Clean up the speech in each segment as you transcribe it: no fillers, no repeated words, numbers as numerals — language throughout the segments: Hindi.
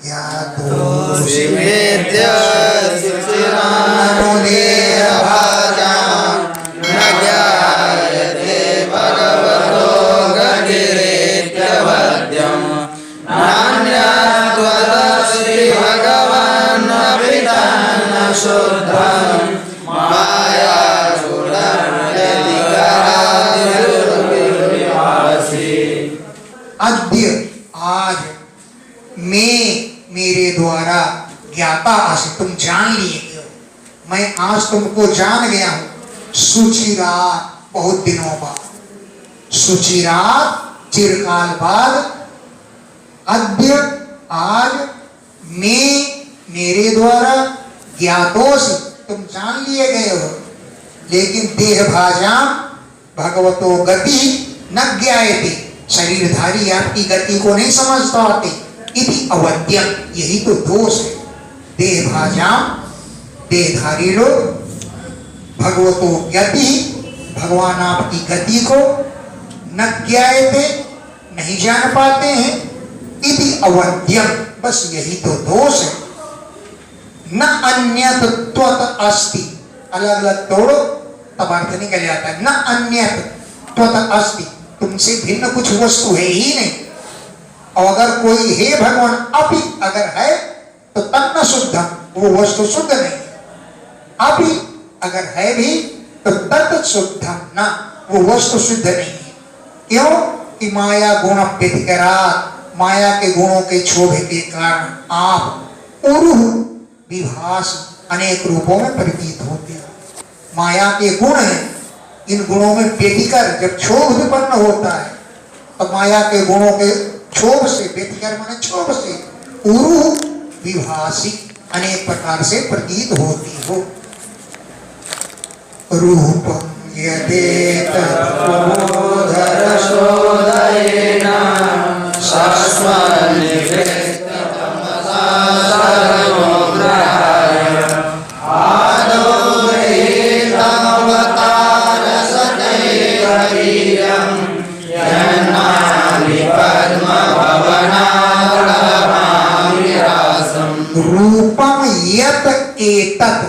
ज्ञातोऽसि वेद्य सुचिरानुदेयभाजां न ज्ञायते भगवतो गतिरेत्यवद्यं नान्यत्वदस्ति भगवन्नपि तन्न शुद्धं अद्य आज मैं मेरे द्वारा ज्ञाता आसि, तुम जान लिए हो, मैं आज तुमको जान गया हूं। सुचिरात बहुत दिनों बाद, सुचिरात चिरकाल बाद, अद्य आज मैं मेरे द्वारा ज्ञातोऽसि तुम जान लिए गए हो, लेकिन देह भाजा भगवतो गति न ज्ञायते, शरीरधारी आपकी गति को नहीं समझ पाते। इति अवद्यम, यही तो दोष है। देह भाजा देहधारी लोग भगवतो गति, भगवान आपकी गति को न ज्ञायते, नहीं जान पाते हैं। इति अवद्यम, बस यही तो दोष है। न अन्यत त्वत अस्ति, अलग अलग तोड़ो तब अर्थ निकल जाता है। न अन्यत त्वत अस्ति, तुमसे भिन्न कुछ वस्तु है ही नहीं। और अगर कोई है भगवान, अभी अगर है तो तन्न शुद्धम, वो वस्तु शुद्ध नहीं है। अभी अगर है भी तो तत् शुद्धम न, वो वस्तु शुद्ध नहीं है। क्यों कि माया गुण व्यतिकरात, माया के गुणों के क्षोभ के कारण आप उरुह विभास अनेक रूपों में प्रतीत होते हैं। माया के गुण हैं, इन गुणों में व्यतिकर जब क्षोभ उत्पन्न होता है तो माया के गुणों के क्षोभ से, व्यतिकर माने क्षोभ से, उरु विभासी अनेक प्रकार से प्रतीत होती हो। रूपम यदेतत्प्रबोधरसोदयेन रूपम यत एतत्,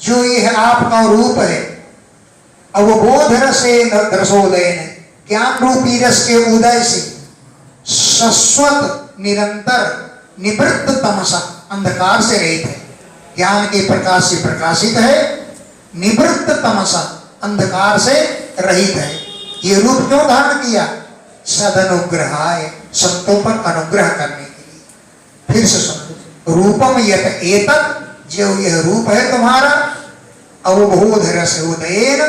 जो यह आपका रूप है, अवबोध रसे रसोदय, ज्ञान रूपी रस के उदय से शाश्वत निरंतर निवृत्त तमसा, अंधकार से रहित है, ज्ञान के प्रकाश से प्रकाशित है, निवृत्त तमसा अंधकार से रहित है। ये रूप क्यों धारण किया? सदनुग्रहाय, संतों पर अनुग्रह करने के लिए। फिर से सुनो, रूपम यत एतत्, जो यह रूप है तुम्हारा, अवबोध रस उदयेन,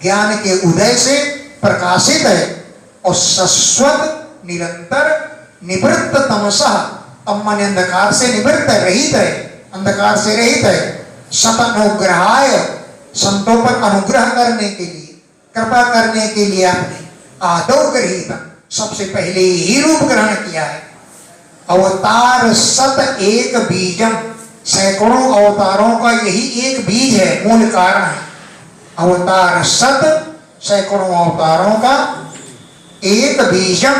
ज्ञान के उदय से प्रकाशित है, और शाश्वत निरंतर निवृत्त तमसः, तमन अंधकार से निवृत्त रहित है, अंधकार से रहित है। सतनुग्रहाय, संतों पर अनुग्रह करने के लिए, कृपा करने के लिए आपने आदौ गृहीत, सबसे पहले ही रूप ग्रहण किया है। अवतार सत एक बीजम, सैकड़ों अवतारों का यही एक बीज है, मूल कारण है। अवतार सत, सैकड़ों अवतारों का एक बीजम,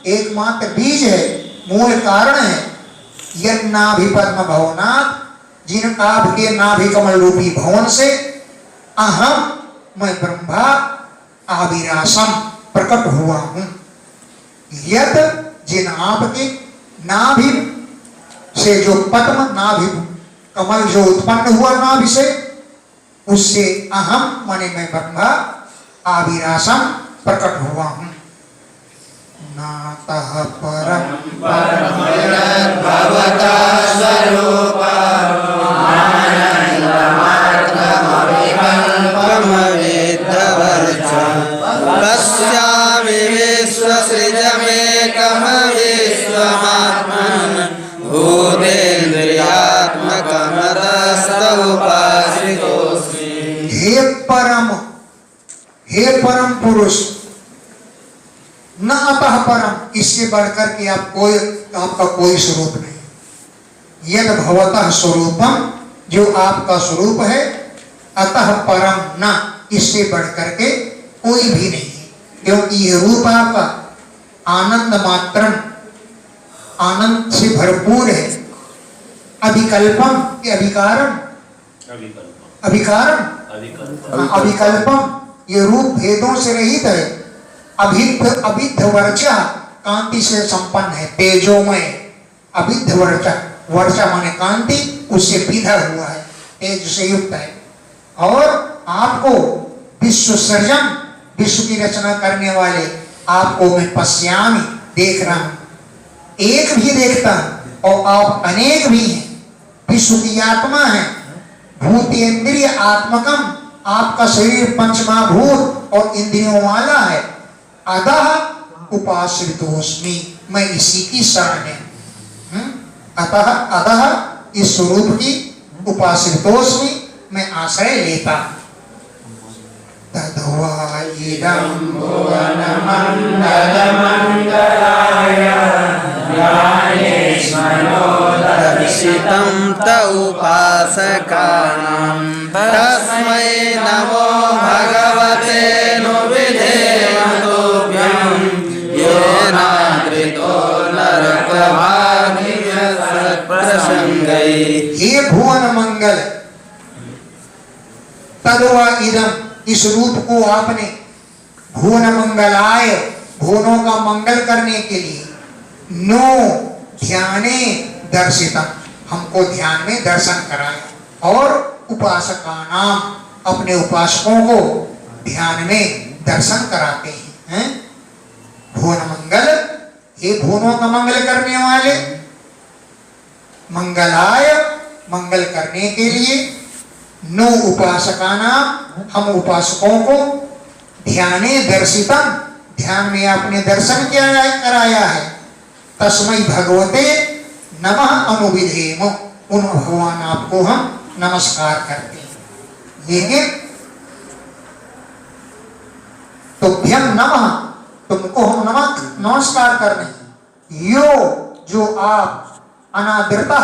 एकमात्र बीज है, मूल कारण है। यह नाभि पद्म भवनात्, जिन नाभ के नाभि कमल रूपी भवन से अहम, मैं ब्रह्मा आविरासम, प्रकट हुआ हूं। यद, जिन आपके नाभि से जो पद्म, नाभि कमल जो उत्पन्न हुआ नाभि से, उससे अहम माने मैं ब्रह्मा आविरासम, प्रकट हुआ हूं। नातः परम भवता स्वरूपमविकल्पमविद्धवर्चम्, पश्यामि विश्वसृजमेकम् विश्वमात्मन्, भूतेन्द्रियात्मकमतस्तमुपाश्रितोऽस्मि। हे परम पुरुष, न अतः परम, इससे बढ़कर के आपका कोई स्वरूप नहीं। यद भवतः स्वरूपम, जो आपका स्वरूप है, अतः परम न, इससे बढ़कर के कोई भी नहीं है। क्योंकि यह रूप आपका आनंद मात्रम, आनंद से भरपूर है, अभिकल्पम के अभिकारम, अभिकारम अभिकल्पम, ये रूप भेदों से रहित है। अभिद्ध वर्चा, कांति से संपन्न है, तेजोमय। अभिद्ध वर्चा, वर्चा माने कांति, उससे विधा हुआ है, तेज से युक्त है। और आपको विश्व सृजन, विश्व की रचना करने वाले आपको मैं पश्यामि, देख रहा हूं, एक भी देखता हूं और आप अनेक भी हैं। विश्व की आत्मा है, भूतेन्द्रिय आत्मकम, आपका शरीर पंचमहाभूत और इंद्रियों वाला है। अतः उपाश्रितोस्मि, मैं इसी की शरण है। अतः इस स्वरूप की उपाश्रितोस्मि, मैं आश्रय लेता। तद्वा इदं दर्शितं त उपासकानां तस्मै नमो भगवते नु विधेमतोभ्यं येनादृतो नरकभाग्यसत्प्रसङ्गैः। हे भुवन मंगल, तद्वा इदं, इस रूप को आपने भुवन मंगलाय, भुवनों का मंगल करने के लिए, नो ध्याने दर्शिता, हमको ध्यान में दर्शन कराया। और उपासका नाम, अपने उपासकों को ध्यान में दर्शन कराते हैं। भुवन मंगल, हे भुवनों का मंगल करने वाले, मंगलाय, मंगल करने के लिए, नो उपासका नाम, हम उपासकों को ध्याने दर्शितम, ध्यान में आपने दर्शन किया कराया है। तस्मै भगवते नमः अनुविधेम, उन भगवान आपको हम नमस्कार करते हैं। लेकिन तुभ्यं नमः, तुमको हम नमस्कार कर रहे हैं। यो, जो आप अनादरता,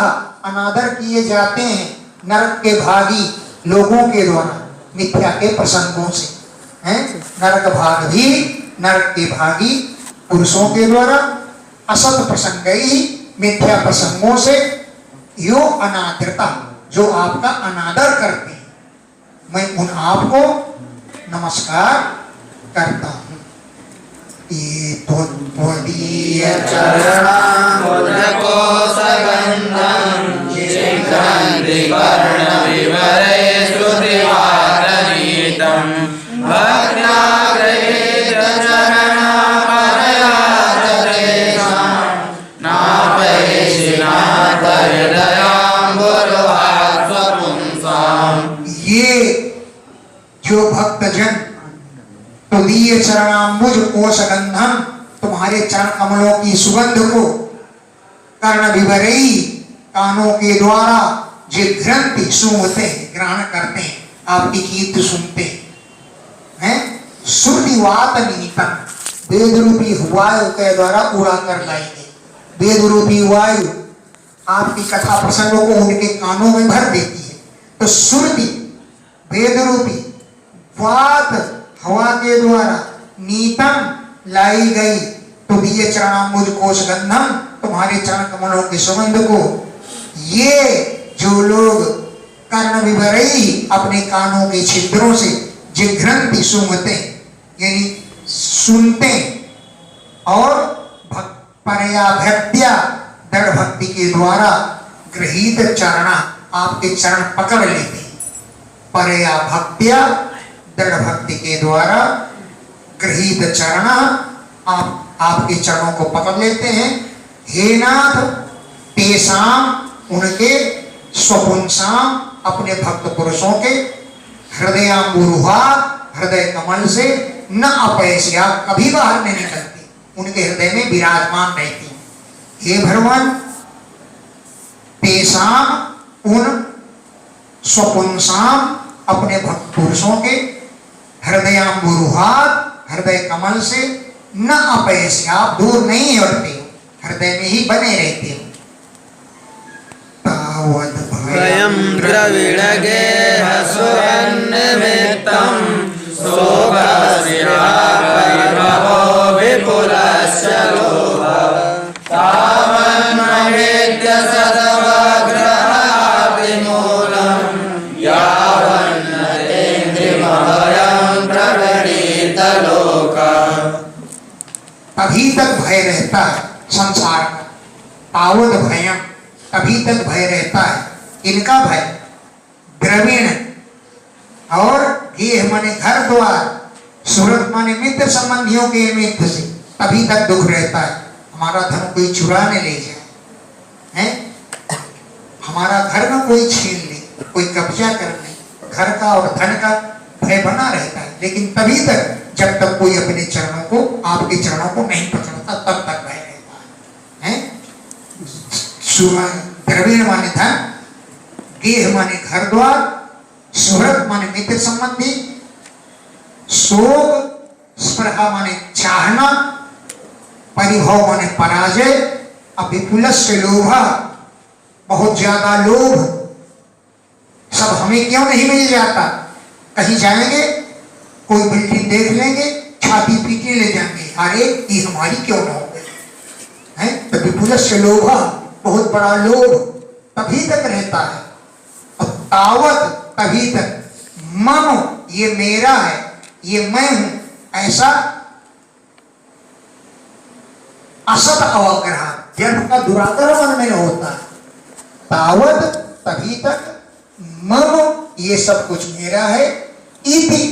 अनादर किए जाते हैं नरक के भागी लोगों के द्वारा, मिथ्या के प्रसंगों से हैं। नरक भाग भी नरक के भागी पुरुषों के द्वारा, असत प्रसंग ही, मिथ्या प्रसंगों से, यो अनादरता, जो आपका अनादर करते हैं, मैं उन आपको नमस्कार करता हूं। ये त्वदीय चरणाम्बुजको सगन्धं शिखण्डिवर्णविवरे श्रुतिवादनीतं भक्त्याग्रहीतचरणपरयाचतेषां नापैशिनाथहृदयाम्बुरुहास्वपुंसाम्। ये जो भक्तजन तुदीय चरणाम्बुज कोशगंधम, तुम्हारे चरण कमलों की सुगंध को, कर्ण विवरई, कानों के द्वारा जिघ्रंति, सूंघते हैं, ग्रहण करते हैं, आपकी कीर्ति सुनते हैं। श्रुतिवात निहितम, वेद रूपी वायु के द्वारा उड़ा कर लाई गई। वेद रूपी वायु आपकी कथा प्रसंगों को उनके कानों में भर देती है। तो श्रुति, वेद रूपी वात, हवा के द्वारा, नीतम, लाई गई तुदीय चरणाम्बुज कोशगंधम, तुम्हारे चरण कमलों की सुगंध को, ये जो लोग कर्ण विवरई, अपने कानों के छिद्रों से, जिघ्रंति, सूंघते, यानी सुनते, और परया भक्त्या, दृढ़ भक्ति के द्वारा, गृहीत चरणा, आपके चरण पकड़ लेते, परया भक्त्या, दृढ़ भक्ति के द्वारा, गृहीत चरणा, आपके चरणों को पकड़ लेते हैं। हे नाथ, तेसाम, उनके, स्वपुंसाम, अपने भक्त पुरुषों के, हृदयाम्बुरुहा, हृदय कमल से, न अपैस्या, कभी बाहर नहीं निकलती, उनके हृदय में विराजमान रहती। हे भगवान, तेसाम, उन स्वपुंसाम, अपने भक्त पुरुषों के, हृदयाम्बुरुहात, हृदय कमल से, न अपैस्या, आप दूर नहीं हटते, हृदय में ही बने रहते हो। तावद भयं द्रविणगेह सुरन्निमित्तं शोकस्यापरिभवो विपुलस्य लोभः तावन्मवेद्य सदवग्रहः भय रहता है संसार का, तावत भयम, तभी तक भय रहता है। इनका भय द्रविण, और गेह माने घर द्वार, सुहृद माने मित्र संबंधियों के मित्र से, तभी तक दुख रहता है। हमारा धन कोई चुराने ले जाए, हैं? हमारा घर में कोई छीन ले, कोई कब्जा कर ले, घर का और धन का भय बना रहता है। लेकिन तभी तक जब तक कोई अपने चरणों को, आपके चरणों को नहीं पकड़ता, तब तक भय रहता है। द्रविण माने धन, गेह माने घर द्वार, सुहृद माने मित्र संबंधी, शोक स्पृहा माने चाहना, परिभव माने पराजय, अभिपुलस्य लोभा, बहुत ज्यादा लोभ, सब हमें क्यों नहीं मिल जाता। कहीं जाएंगे, कोई बिल्डिंग देख लेंगे, छाती पीटने ले जाएंगे, अरे ये हमारी क्यों ना हो गई है। तो विपुलस्य लोभा, बहुत बड़ा लोभ तभी तक रहता है। और तावत, तभी तक, मम, ये मेरा है, ये मैं हूं, ऐसा असत अवग्रह, जन्म का दुराग्रह मन में होता है। तावत, तभी तक, मम, ये सब कुछ मेरा है, इति,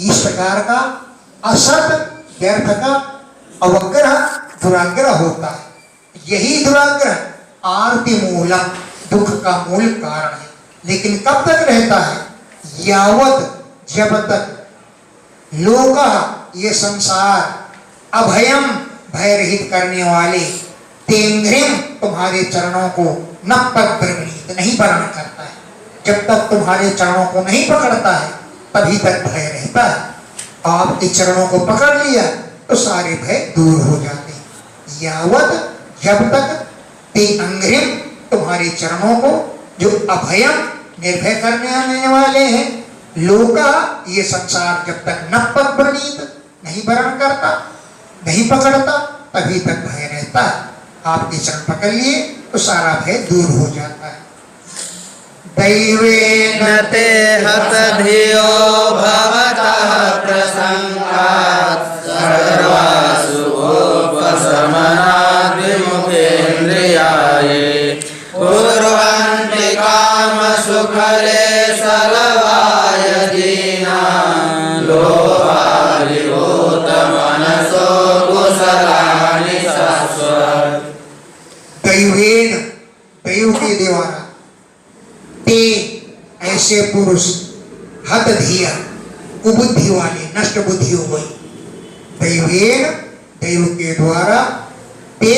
इस प्रकार का असत व्यर्थ का अवग्रह, दुराग्रह होता है। यही दुराग्रह आरती मूलम, दुख का मूल कारण है। लेकिन कब तक रहता है? यावत, जब तक लोका, ये संसार, अभयम, भय रहित करने वाले, तेंद्रिम, तुम्हारे चरणों को न पकड़ नहीं वर्ण करता है। जब तक तुम्हारे चरणों को नहीं पकड़ता है, तभी तक भय रहता है। आपके चरणों को पकड़ लिया तो सारे भय दूर हो जाते हैं। यावत, जब तक, ते अंग्रिम, तुम्हारे चरणों को, जो अभयम, निर्भय करने आने वाले हैं, लोका, ये संसार जब तक न पकड़ीत, नहीं वर्ण करता, नहीं पकड़ता, तभी तक भय रहता है। आपके चरण पकड़ लिए तो सारा भय दूर हो जाता है। दैवेन ते हत धियो भवतः प्रसंगात् सर्वासु उपशमनात् विमुखेन्द्रियाये कुर्वन्ति कामसुखले सलवाय दीनान् लोभाभिभूतमनसो कुशलानि शाश्वत। दैवेन, दैव के द्वारा, ते, ऐसे पुरुष, हत धिया, कुबुद्धि वाले, नष्ट बुद्धि हो गई। दैवेन, दैव के द्वारा, ते,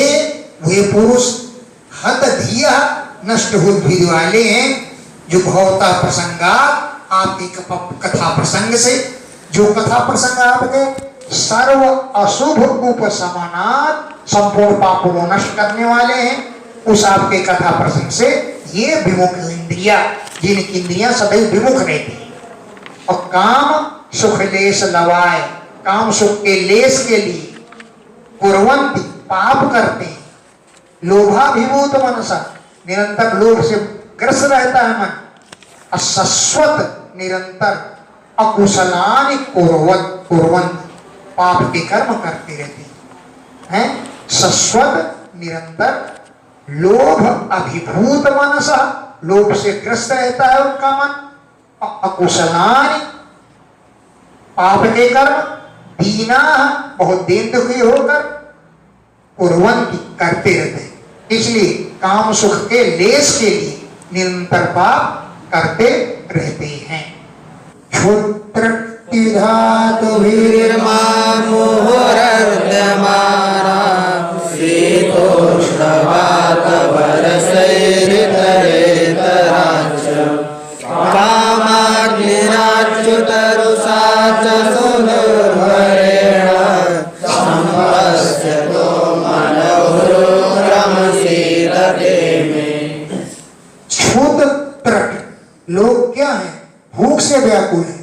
वे पुरुष, हत धिया, नष्ट बुद्धि वाले हैं, जो भवता प्रसंगा, आपकी कथा प्रसंग से, जो कथा प्रसंग आपके सर्व अशुभ उपशमनात्, संपूर्ण पापों को नष्ट करने वाले हैं, उस आपके कथा प्रसंग से ये विमुख इंद्रिया, जिनकी इंद्रियां सदैव विमुख रहती हैं, और काम सुख लेस लवाए, काम सुख के लेस के लिए, कुर्वन्ति, पाप करते हैं, लोभाभिभूत मनसा, निरंतर लोभ से ग्रस्त रहता है मन, अशश्वत, निरंतर, अकुशलानि कुर्वन्ति, पाप के कर्म करते रहते हैं। शश्वत, निरंतर, लोभ अभिभूत मनसा, लोभ से ग्रस्त रहता है उनका मन, अकुशलानि, पाप के कर्म, दीना, बहुत दीन दुखी होकर, कुर्वन्ति, करते रहते हैं। इसलिए काम सुख के लेस के लिए निरंतर पाप करते रहते हैं। क्षुद्र मुहुर्विद्यमाना शीतोष्णवातवरसैरितरेतराच्च कामाग्निराच्युतरुषा च सुदुर्भरेण सम्पश्यतो मनोरुक्रमशीलते मे। क्षुद्र लोग क्या है? भूख से व्याकुल है।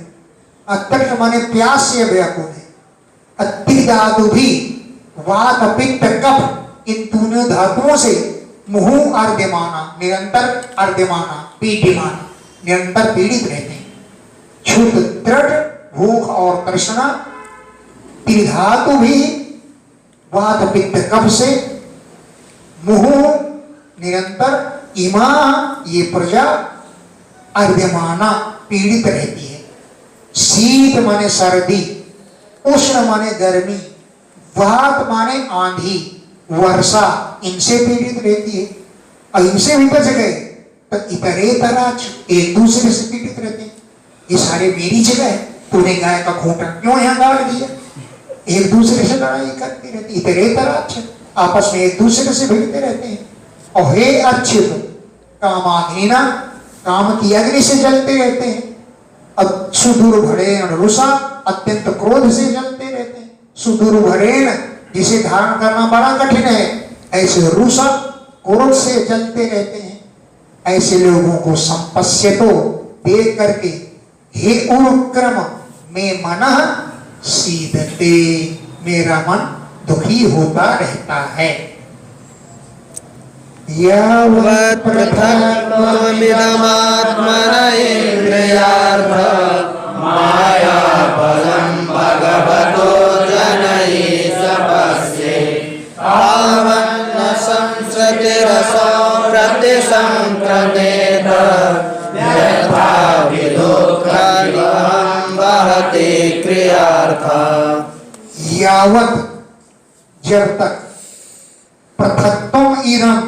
अत्यक्ष माने प्यास से व्याकुल है। अति धातु भी वात पित्त कफ, इन तीनों धातुओं से मुहु अर्ध्यमाना, निरंतर अर्ध्यमाना, पीड्यमान, निरंतर पीड़ित रहते हैं। क्षुद्र, भूख और तृष्णा, त्रिधातु भी वात पित्त कफ से मुहु निरंतर इमा ये प्रजा अर्ध्यमाना पीड़ित रहती है। शीत माने सर्दी, उष्ण माने गर्मी, वात माने आंधी, वर्षा, इनसे पीड़ित रहती है। और इनसे भी बच गए तो इतरेतराच एक दूसरे से पीड़ित रहते हैं। ये सारे मेरी जगह है, तूने गाय का खूंटा क्यों यहाँ डाल दिया? एक दूसरे से लड़ाई करती रहती, इतरेतराच आपस में एक दूसरे से भिड़ते रहते हैं। और हे अच्युत कामाग्निना, काम की अग्नि से जलते रहते हैं। अब सुदूर भरेण रुषा, अत्यंत क्रोध से जलते रहते हैं। सुदूर भरेण जिसे धारण करना बड़ा कठिन है, ऐसे रुषा क्रोध से जलते रहते हैं। ऐसे लोगों को संपश्यतो देख करके हे उक्रम में मन सीदते, मेरा मन दुखी होता रहता है। यावत् पृथक्त्वमिदमात्मन इन्द्रियार्थ मायाबलं भगवतो जनैः सपश्ये तावन्न संसृतिरसो प्रतिसंक्रमेत यथा विदुःखनिवहं वहति क्रियार्था। यावत् जब तक पृथक्त्वम् इदम्,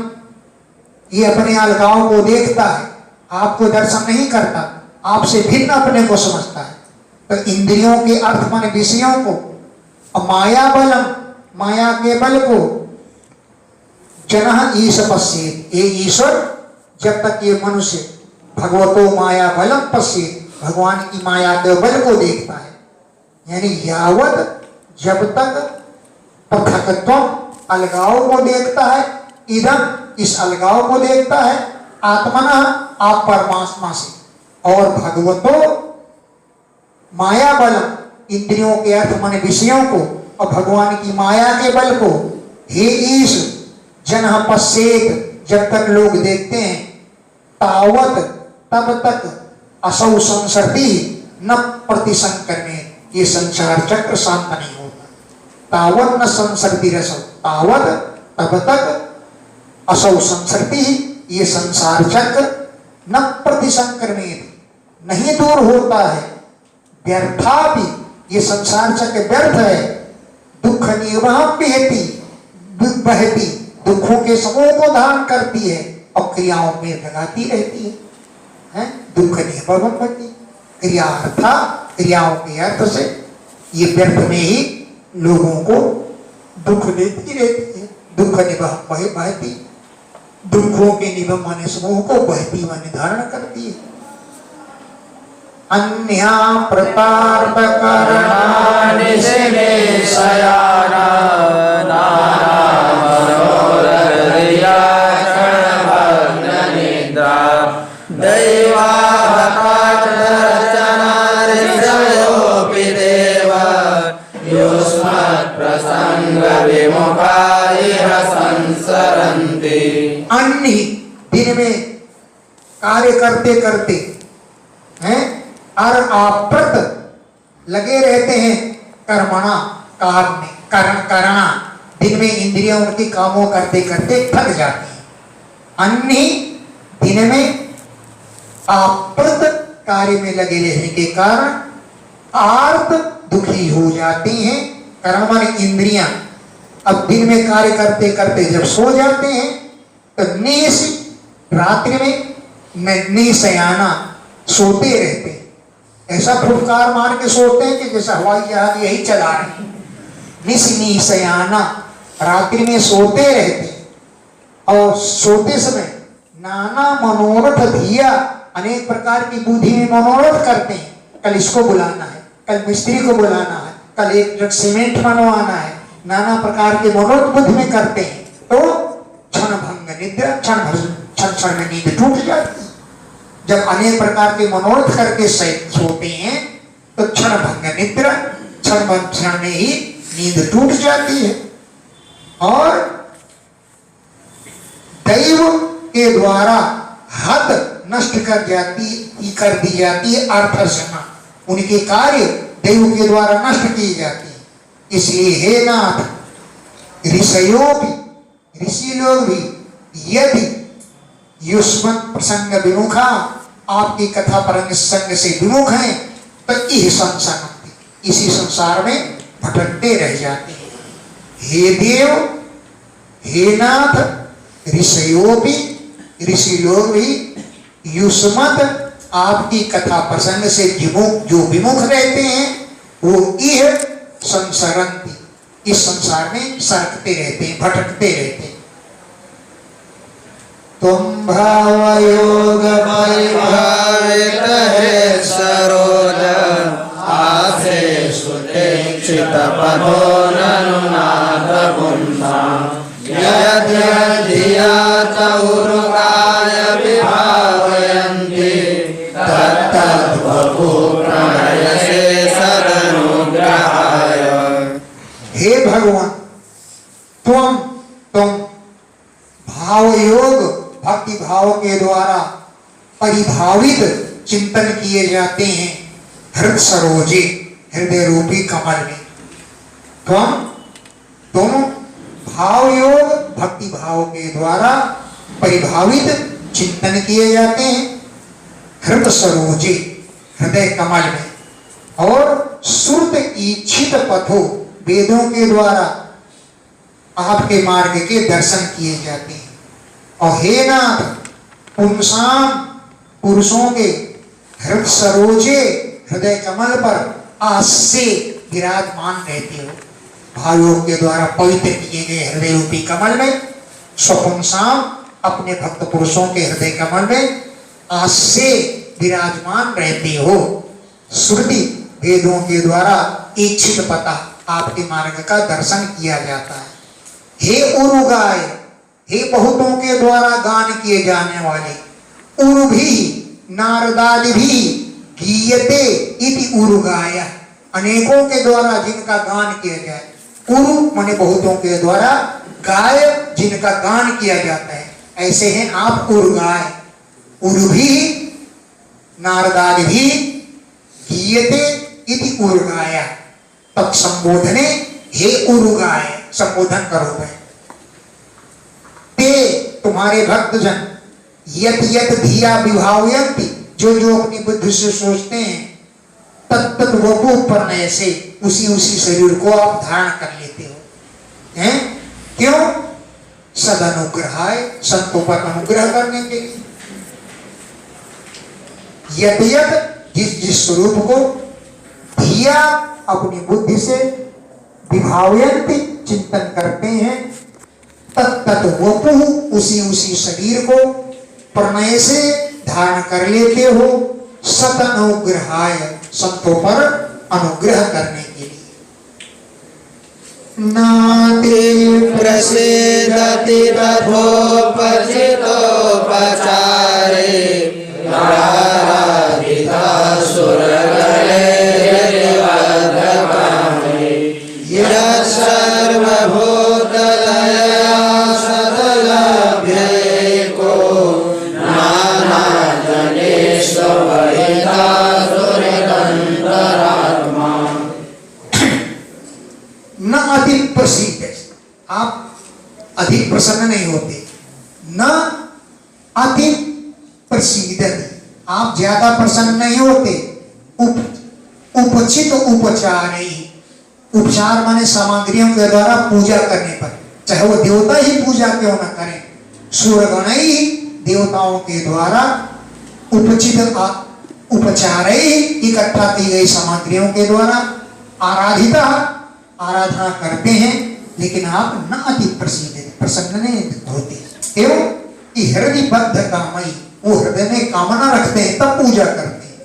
ये अपने अलगाव को देखता है, आपको दर्शन नहीं करता, आपसे भिन्न अपने को समझता है, तो इंद्रियों के अर्थ माने विषयों को, और माया बलम, माया के बल को, जनः ईश पश्येत, ये ईश्वर जब तक ये मनुष्य भगवतो माया बलम पश्येत, भगवान की माया के बल को देखता है, यानी यावत जब तक पृथक्त्व अलगाव को देखता है, इदम इस अलगाव को देखता है, आत्मना आप परमात्मा से, और भगवतो माया बलम इंद्रियों के अर्थ माने विषयों को, और भगवान की माया के बल को, हे ईश जन पश्येत जब तक लोग देखते हैं, तावत तब तक असौ संसरती न प्रतिसंकरणे, ये संसार चक्र शांत नहीं होता। तावत न संसरती रसो, तावत तब तक असौ संसरती, ये संसार चक्र न प्रतिसंकरणे नहीं दूर होता है, व्यर्था भी ये संसार चक्र व्यर्थ है। दुख निर्वहम बहती, दुखों के समूह को धारण करती है और क्रियाओं में लगाती रहती है। दुख निर्वहम बहती, क्रियार्था क्रियाओं के अर्थ से ये व्यर्थ में ही लोगों को दुख देती रहती है। दुख निवहम बहती, दुखों के निवम माने समूह को, बहती माने धारण करती है। अन्या प्रतार्थ करणानि निशयाना नाना मनोरया क्षणभग्न निद्रा दैवाहताचनारिषयोऽपि देवा युष्मत् प्रसंग विमुखा इह संसरन्ति। अन्य दिन में कार्य करते करते हैं और आप्रत लगे रहते हैं कर्मणा, काम में करना, दिन में इंद्रियों उनके कामों करते करते थक जाती है। अन्य दिन में आप्रत कार्य में लगे रहने के कारण आर्त दुखी हो जाती हैं। कर्म माने इंद्रियां अब दिन में कार्य करते करते जब सो जाते हैं तो निश रात्रि में निशयाना सोते रहते हैं। ऐसा फुफकार मार के सोते हैं कि जैसा हवाई जहाज यही चला रहे। निशयाना रात्रि में सोते रहते हैं और सोते समय नाना मनोरथ धिया, अनेक प्रकार की बुद्धि में मनोरथ करते हैं। कल इसको बुलाना है, कल मिस्त्री को बुलाना है, कल एक ट्रक सीमेंट बनवाना है, नाना प्रकार के मनोरथ बुद्धि में करते हैं। तो क्षण भंग निद्रा, क्षण में नींद टूट जाती है। जब अनेक प्रकार के मनोरथ करके सोते हैं तो क्षण भंग निद्रा, क्षण में ही नींद टूट जाती है। और दैव के द्वारा हद नष्ट कर दी जाती है। अर्थसमा उनके कार्य दैव के द्वारा नष्ट की जाती है। इसलिए हे नाथ ऋषियों भी, ऋषि लोग भी यदि युष्मत् प्रसंग विमुखा, आपकी कथा प्रसंग से विमुख हैं, तो इह संसार, इसी संसार में भटकते रह जाते हैं। हे देव, हे नाथ, ऋषियों भी, ऋषि लोग भी युष्मत्, आपकी कथा प्रसंग से जो विमुख रहते हैं, वो इह संसरन्ति, इस संसार में सरकते रहते हैं, भटकते रहते हैं। तुम भावयोग परिभावित है सरोज, आसे सुतेक्षित पथो ननुनाथ पुंसा, यद्यधिया तौरुकाय विभावयन्ति, तत्तद्वपु प्रणयसे सदनुग्रहाय। हे भगवान, तुम भाव योग, भक्ति भाव के द्वारा परिभावित चिंतन किए जाते हैं हृदय सरोजे, हृदय रूपी कमल में। तुम भाव योग, भक्ति भाव के द्वारा परिभावित चिंतन किए जाते हैं हृदय सरोजे, हृदय कमल में, और श्रुत इच्छित पथो, वेदों के द्वारा आपके मार्ग के दर्शन किए जाते हैं। और हे नाथ, पुंसाम, पुरुषों के हृदय सरोजे, हृदय कमल पर आसे विराजमान रहते हो। भावयोग के द्वारा पवित्र किए गए हृदय रूपी कमल में, स्वपुंसाम, अपने भक्त पुरुषों के हृदय कमल में आसे विराजमान रहते हो। श्रुति, वेदों के द्वारा इच्छित पता, आपके मार्ग का दर्शन किया जाता है। हे उरुगाय, हे बहुतों के द्वारा गान किए जाने वाले, उरु भी, नारदादि भी, गीयते इति उरुगाय, अनेकों के द्वारा जिनका गान किया जाए। उरु माने बहुतों के द्वारा, गाय जिनका गान किया जाता है, ऐसे हैं आप उरुगाय। उरु भी, नारदादि भी, गीयते इति उरुगाय, तब संबोधने, हे उरुगाय, संबोधन करो भाई। ते, तुम्हारे भक्तजन, यत यत धिया विभावयन्ति, जो अपनी बुद्धि से सोचते हैं, तत्त वपु प्रणय से, उसी शरीर को आप धारण कर लेते हो। हैं? क्यों? सदनुग्रहाय, संतों पर अनुग्रह करने के लिए। यत यत, जिस स्वरूप को धिया, अपनी बुद्धि से, विभावयन्ति, चिंतन करते हैं, तत्त वपु, उसी शरीर को प्रणय से धारण कर लेते हो, सत अनुग्रहाय, संतों पर अनुग्रह करने के लिए। नाति प्रसीदति तथोपचितोपचारे, आराधिता सुरगणे वधकामे, यत् सर्वभूतदया सदलभ्यैको, नानाजनेष्वहिता सुरतन्तरात्मा। न अधिक प्रसिद्ध, आप अधिक प्रसन्न नहीं होते। न अधिक प्रसिद्ध, आप ज्यादा प्रसन्न नहीं होते। उपचित उपचार, उपचार माने सामग्रियों के द्वारा पूजा करने पर, चाहे वो देवता ही पूजा क्यों न करें, सूर्यगण ही देवताओं के द्वारा उपचित उपचार इकट्ठा की गई सामग्रियों के द्वारा आराधिता, आराधना करते हैं, लेकिन आप न अति प्रसन्न नहीं होते। क्यों? कि हृदय बद्ध कामई, वो हृदय में कामना रखते हैं तब पूजा करते हैं।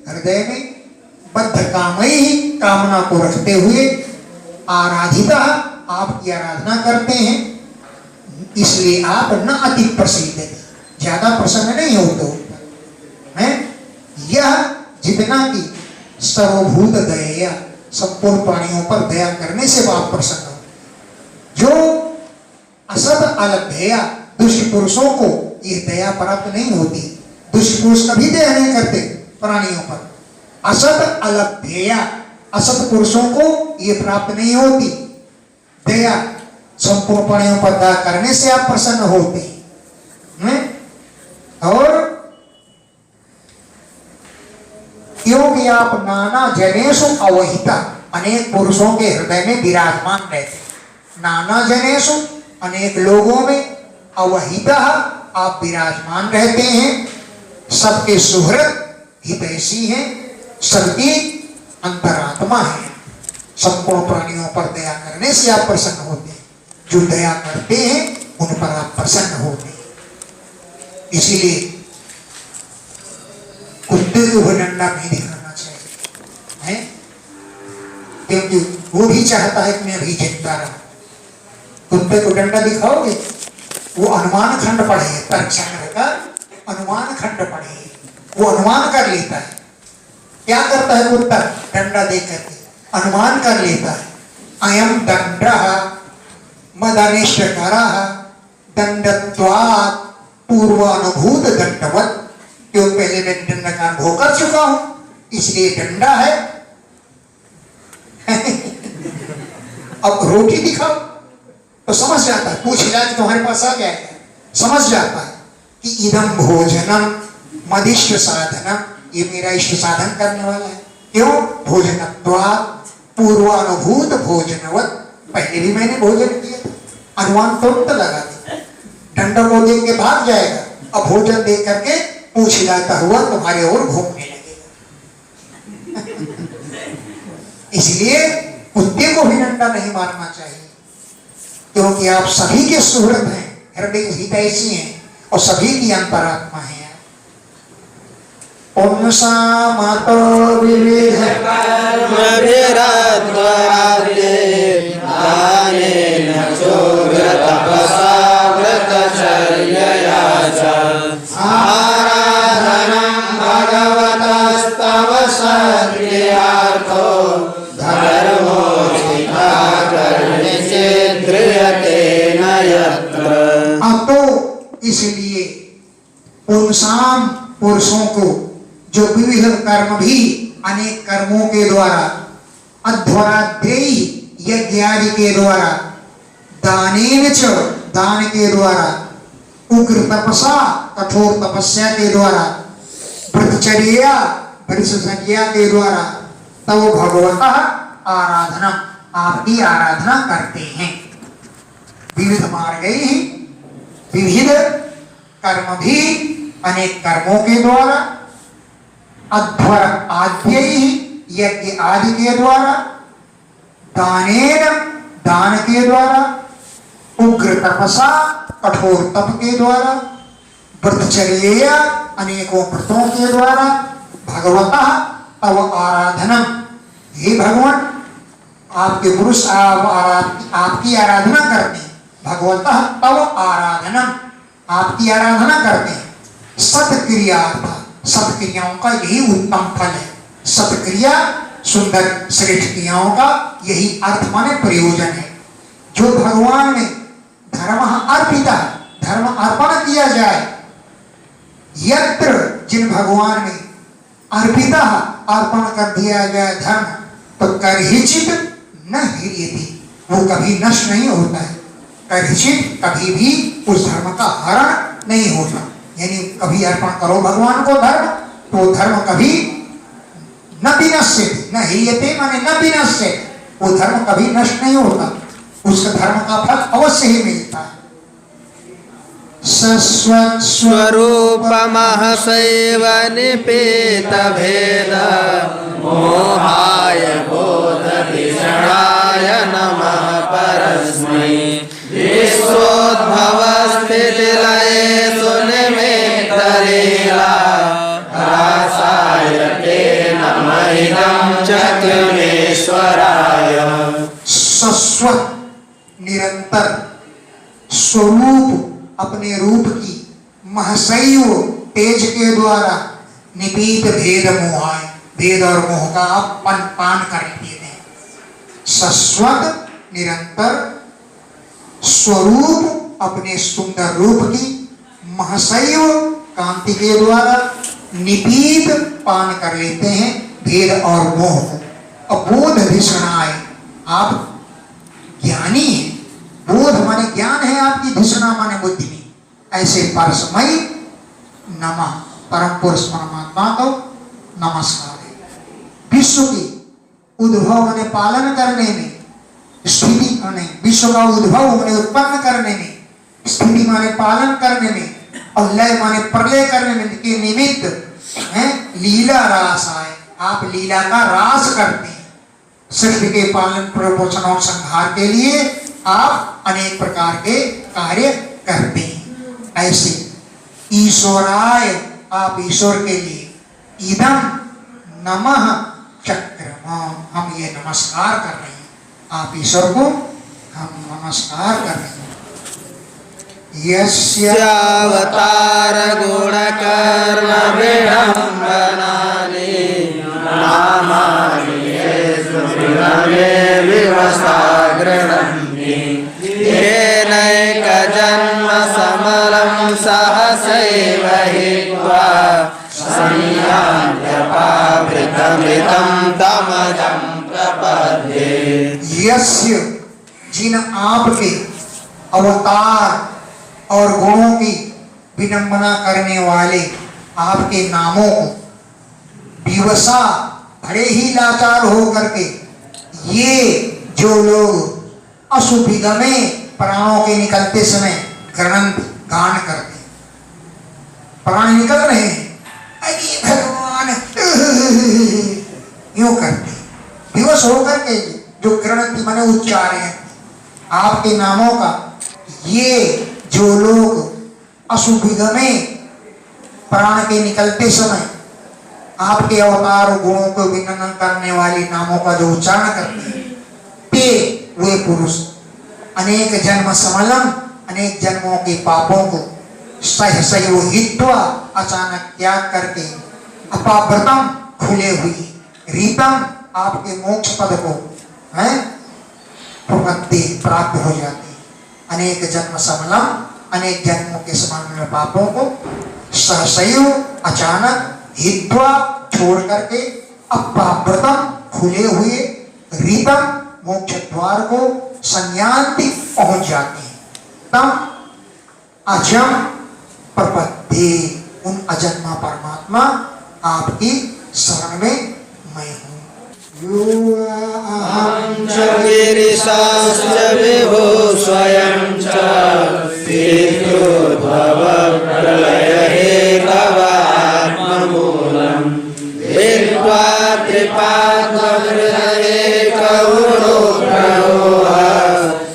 हृदय में बद्ध कामई, कामना को रखते हुए आराधिता, आपकी आराधना करते हैं, इसलिए आप न अति प्रसिद्ध, ज्यादा प्रसन्न नहीं होते हैं। यह जितना की सर्वभूत दया, संपूर्ण प्राणियों पर दया करने से आप प्रसन्न हो। जो असत अलभ्या, दुष्ट पुरुषों को यह दया प्राप्त नहीं होती। दुष्ट पुरुष कभी दया नहीं करते प्राणियों पर। असत अलभ्या, असत पुरुषों को यह प्राप्त नहीं होती। दया, संपूर्ण प्राणियों पर दया करने से आप प्रसन्न होते हैं। और क्योंकि आप नाना जनेषु अवहिता, अनेक पुरुषों के हृदय में विराजमान रहते, नाना जनेषु अनेक लोगों में, अवहिता आप विराजमान रहते हैं, सबके सुहृद हितैषी हैं, सबकी अंतरात्मा है। संपूर्ण प्राणियों पर दया करने से आप प्रसन्न होते हैं, जो दया करते हैं उन पर आप प्रसन्न होते हैं। इसीलिए कुत्ते को भी डंडा नहीं दिखाना चाहिए, है? क्योंकि वो भी चाहता है कि मैं भी जिंदा रहूं। कुत्ते को डंडा दिखाओगे, वो अनुमान खंड पढ़े, तर्क संग्रह का अनुमान खंड पढ़े, वो अनुमान कर लेता है। क्या करता है कुत्ता? डंडा दे करके अनुमान कर लेता है, अयम दंडः मदनिष्टकरः दंडत्वात् पूर्वानुभूत दंडवत्, क्यों पहले मैं दंड का अनुभव कर चुका हूं, इसलिए डंडा है। अब रोटी दिखाओ तो समझ जाता है, पूछ लिया कि तुम्हारे पास आ गया, समझ जाता है कि इदम भोजनम मदिष्ट साधनम, ये मेरा इष्ट साधन करने वाला है। क्यों? भोजनत्वात् पूर्वानुभूत भोजनवत्, पहले भी मैंने भोजन किया था, अनुमान तुरंत लगा दिया, डंडा को देख के भाग जाएगा, अब भोजन देख करके पूछ जाता हुआ तुम्हारे ओर घूमने लगेगा। इसलिए कुत्ते को भी डंडा नहीं मारना चाहिए, क्योंकि आप सभी के सुहृद हैं, हृदय हितैषी हैं और सभी की अंतरात्मा है। पुंसामतो विविध कर्मभिरद्वारे दानेन चोव्रतपसा व्रतचर्यया च आराधनं भगवतस्तव सत्क्रियार्थो धर्मोचिता कर्मचिद्रियते न यत्र। अब तो इसलिए पुंसाम पुरुषों को जो विविध कर्म भी अनेक कर्मों के द्वारा अध्वराद्रेयी यज्ञ आदि के द्वारा दानेन च दान के द्वारा उग्र तपसा कठोर तपस्या के द्वारा ब्रह्मचर्या ब्रह्मचर्या के द्वारा तब भगवतः आराधना आपकी आराधना करते हैं। विविध मार्ग ही विविध कर्म भी अनेक कर्मों के द्वारा अध्वर आद्य यज्ञ आदि के द्वारा दानेन दान के द्वारा उग्र तपसा कठोर तप के द्वारा ब्रह्मचर्या अनेकों व्रतों के द्वारा भगवतः तव आराधनम, हे भगवान आपके पुरुष आपकी आराधना करते हैं। भगवतः तव आराधनम, आपकी आराधना करते हैं। सत्क्रिया, सत्क्रियाओं का यही उत्तम फल है। सत्क्रिया सुंदर श्रेष्ठ क्रियाओं का यही अर्थ माने प्रयोजन है। जो भगवान ने धर्म अर्पिता, धर्म अर्पण किया जाए, यत्र जिन भगवान ने अर्पिता अर्पण कर दिया जाए धर्म, तो कर्हिचित न ह्रियते, वो कभी नष्ट नहीं होता है। कर्हिचित कभी भी उस धर्म का हरण नहीं होता। यानी कभी अर्पण करो भगवान को धर्म, तो धर्म कभी न विनश्यते, न ह्रियते माने न विनश्यते, वो धर्म कभी नष्ट नहीं होता, उसका धर्म का फल अवश्य ही मिलता है। स्वरूपमः सैव निपेत भेद मोहाय बोधभिषणाय नमः परस्मै विश्वोद्भव स्थितिलये सुनिमित्तलीला रासाय तेन महिदं चक्रमेश्वराय। सस्वत निरंतर स्वरूप अपने रूप की महसैव तेज के द्वारा निपीत भेद मोहाय, भेद और मोह का आप पान कर लेते हैं। सस्वत निरंतर स्वरूप अपने सुंदर रूप की महसैव कांति के द्वारा निपीत पान कर लेते हैं भेद और मोह को। अबोध भीषणाय, आप ज्ञानी है। बोध माने ज्ञान है आपकी, धिषणा माने बुद्धि नहीं। ऐसे परस्मै नमः, परम पुरुष परमात्मा को नमस्कार है। विश्व की उद्भव माने पालन करने में, स्थिति माने विश्व का उद्भव माने उत्पन्न करने में, स्थिति माने पालन करने में, और लय माने प्रलय करने में के निमित्त है लीला रास आए। आप लीला का रास करते हैं। सृष्टि के पालन प्रपोषण और संहार के लिए आप अनेक प्रकार के कार्य करते हैं। ऐसे ईश्वराय, आप ईश्वर के लिए इदम नमः चक्रम, हम ये नमस्कार कर रहे हैं। आप ईश्वर को हम नमस्कार कर रहे हैं। यस्यावतार गुण कर्म विडम्बनानि नामानि येषुभिरमे विवसा गृह्णन्ति येनैक जन्म समलं सहसैव हित्वा संयान्त्यपावृतमृतं तमजं प्रपद्ये। यस्य, जिन आपके अवतार और गुणों की विडंबना करने वाले आपके नामों को विवसा, बड़े ही लाचार हो करके ये जो लोग अशुभिगमे, प्राणों के निकलते समय ग्रंथ गान करते, प्राण निकल रहे हैं, अरे भगवान यूं करते, विवश होकर के जो ग्रंथ माने उच्चार हैं आपके नामों का, ये जो लोग अशुभिगमे, प्राण के निकलते समय आपके अवतार गुणों को विनमन करने वाले नामों का जो उच्चारण करते हैं, ते वे पुरुष अनेक जन्म समलम, अनेक जन्मों के पापों को सहसैव हित्वा, अचानक त्याग करके, अपाव्रतम, खुले हुई, रीतम, आपके मोक्ष पद को है प्रपत्ति प्राप्त हो जाती। अनेक जन्म समलम, अनेक जन्मों के समान में पापों को सहसैव, अचानक, हित्वा, छोड़ करके, अपाव्रतम, खुले हुए, रीतम, मोक्ष द्वार को संयान्ति, पहुंच जाते हैं। तम अजम प्रपत्ति, उन अजन्मा परमात्मा आपकी शरण में मैं हूं। अहं च गिरिशाश्च विभो स्वयं च पितृभवप्रलयहेतवात्ममूलम् विद्वा त्रिपाद्महृदये करुणो प्रभुः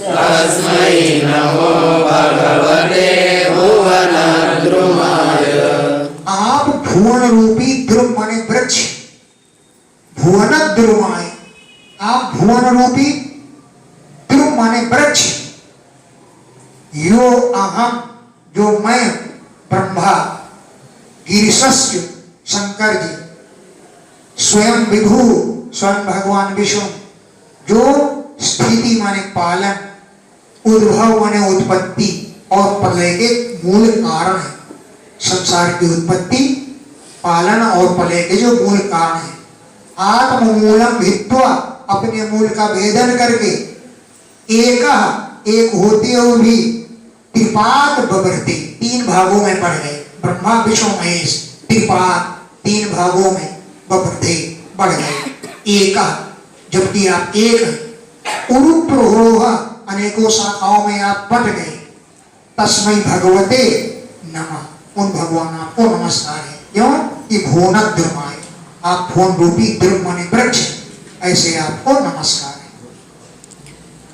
तस्मै नमो भगवते भुवनद्रुमाय। आप भुवन रूपी द्रुम माने वृक्ष, भुवन द्रुमाय, आप भुवन रूपी द्रुम माने वृक्ष। यो अहम, जो मैं ब्रह्मा, गिरिशस्य शंकर जी, स्वयं विभु, स्वयं भगवान विष्णु, जो स्थिति माने पालन, उद्भव माने उत्पत्ति और प्रलय के मूल कारण है। संसार की उत्पत्ति, पालन और प्रलय के जो मूल कारण है। आत्म मूलम भित्वा, अपने मूल का भेदन करके, एक होते हुए भी त्रिपाद बबरते, तीन भागों में पड़ गए। ब्रह्मा विष्णु महेश त्रिपाद, तीन भागों में बबरते बढ़ गए। एक, जबकि आप एक उरुप्रोह, अनेकों शाखाओं में आप बट गए। तस्मै भगवते नमः, उन भगवान आपको नमस्कार है। क्यों कि भुवन द्रुमाय, आप भुवन रूपी द्रुम माने वृक्ष, ऐसे आपको नमस्कार है।